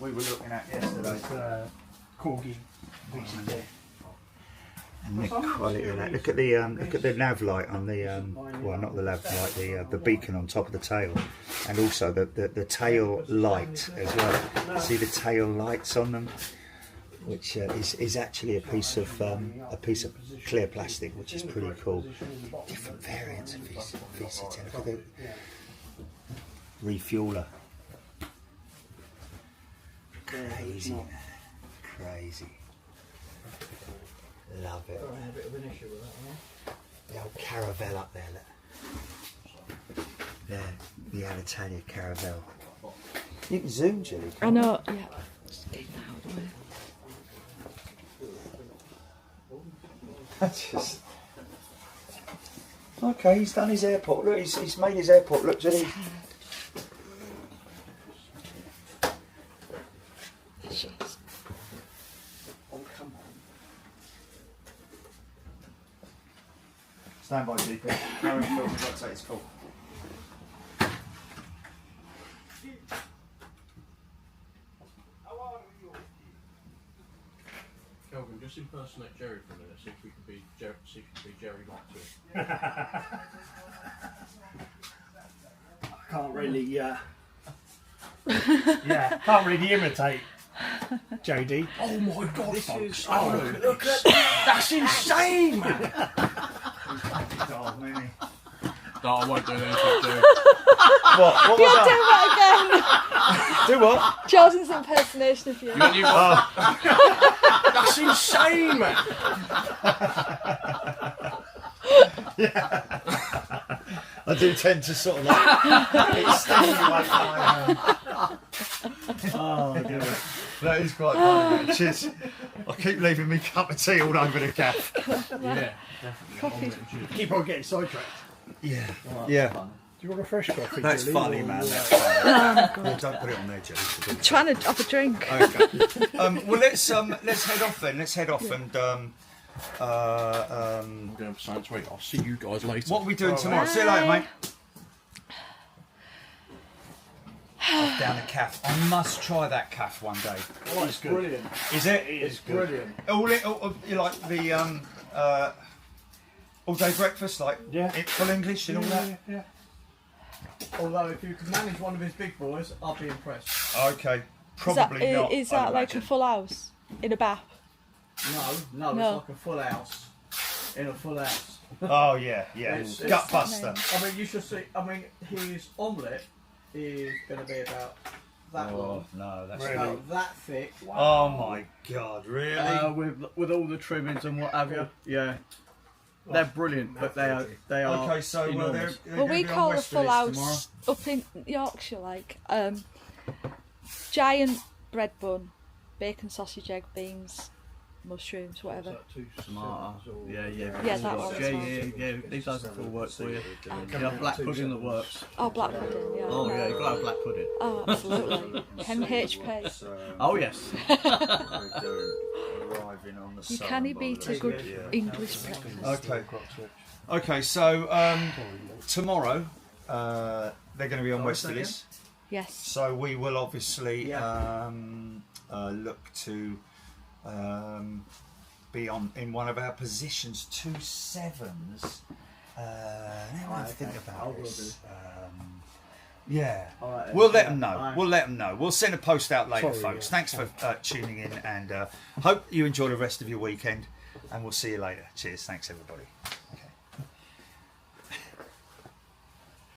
looking at yesterday. Corgi VC10. And the quality of that. Look at the nav light on the well, not the nav light, the beacon on top of the tail, and also the tail light as well. See the tail lights on them, which is actually a piece of clear plastic, which is pretty cool. Different variants of VC10. Look at the refueler. Crazy, man. Crazy. Love it. I had a bit of an issue with that one. The old Caravelle up there, look. There, the Alitalia Caravelle. You can zoom, Julie. I know. Yeah. Just get that out of the way. That's just. Okay, he's done his airport. Look, he's made his airport look, Julie. Stand by, GP. Carry on, Phil. We've got to take his call. Kelvin, just impersonate Jerry for a minute. See if we can be Jerry Mark 2. Can't really, can't really imitate. JD. Oh my god, This folks. is- Oh, look at that's insane, man. Oh, Minnie. No, I won't do anything, Jerry. What You'll was do that? that Do what? again. Jordan's impersonation of you. You that's insane, man. I do tend to sort of like extend away from my hand. Oh, dear. That is quite funny. Mate. Cheers. I keep leaving me cup of tea all over the gaff. Yeah. Coffee. Keep on getting sidetracked. Yeah. Well, Yeah. that's fun. Do you want a fresh coffee? That's Julie, funny, or- man. That's funny. Yeah, don't put it on there, Joe. Trying to have a drink. Okay. Well, let's head off then. Let's head off and I'm going for something sweet. I'll see you guys later. what are we doing tomorrow? See you later, mate. Off down the calf. I must try that calf one day. Oh, it's brilliant. Is it? It's brilliant. All you like the all day breakfast, like full English and all that. Yeah. Although, if you can manage one of his big boys, I'll be impressed. Okay, probably not. Is I'd that like imagine. a full house in a bath? No, No. it's like a full house in a full house. Oh yeah, yeah. It's- Gut buster. I mean, you should see. I mean, his omelette is going to be about that Oh long, no, that's Really? about that thick. Oh my god, really? With all the trimmings and what have you. Yeah, they're brilliant, but they are Okay, so well, enormous. they're Well, gonna we be on call a West full Village house up in Yorkshire giant bread bun, bacon, sausage, egg, beans, mushrooms, whatever. Is that 2 Smarter. sevens or- Yeah. Yeah, that works. one Yeah, as well. yeah. These guys will work for you. Okay. Yeah, black pudding that works. Oh, black pudding, yeah. Oh yeah, you got to have black pudding. Oh, absolutely. MHP. Oh yes. Arriving on the You sun can't by beat the a looks good of it, yeah. English breakfast. Okay. Okay, so tomorrow they're going to be on West Village, Yes. so we will obviously look to be in one of our positions, 2 sevens. Now I think about this. Yeah, All right, we'll let yeah. them know. All right. We'll let them know. We'll send a post out later, Sorry, folks. yeah. Thanks for tuning in, and hope you enjoy the rest of your weekend. And we'll see you later. Cheers. Thanks, everybody.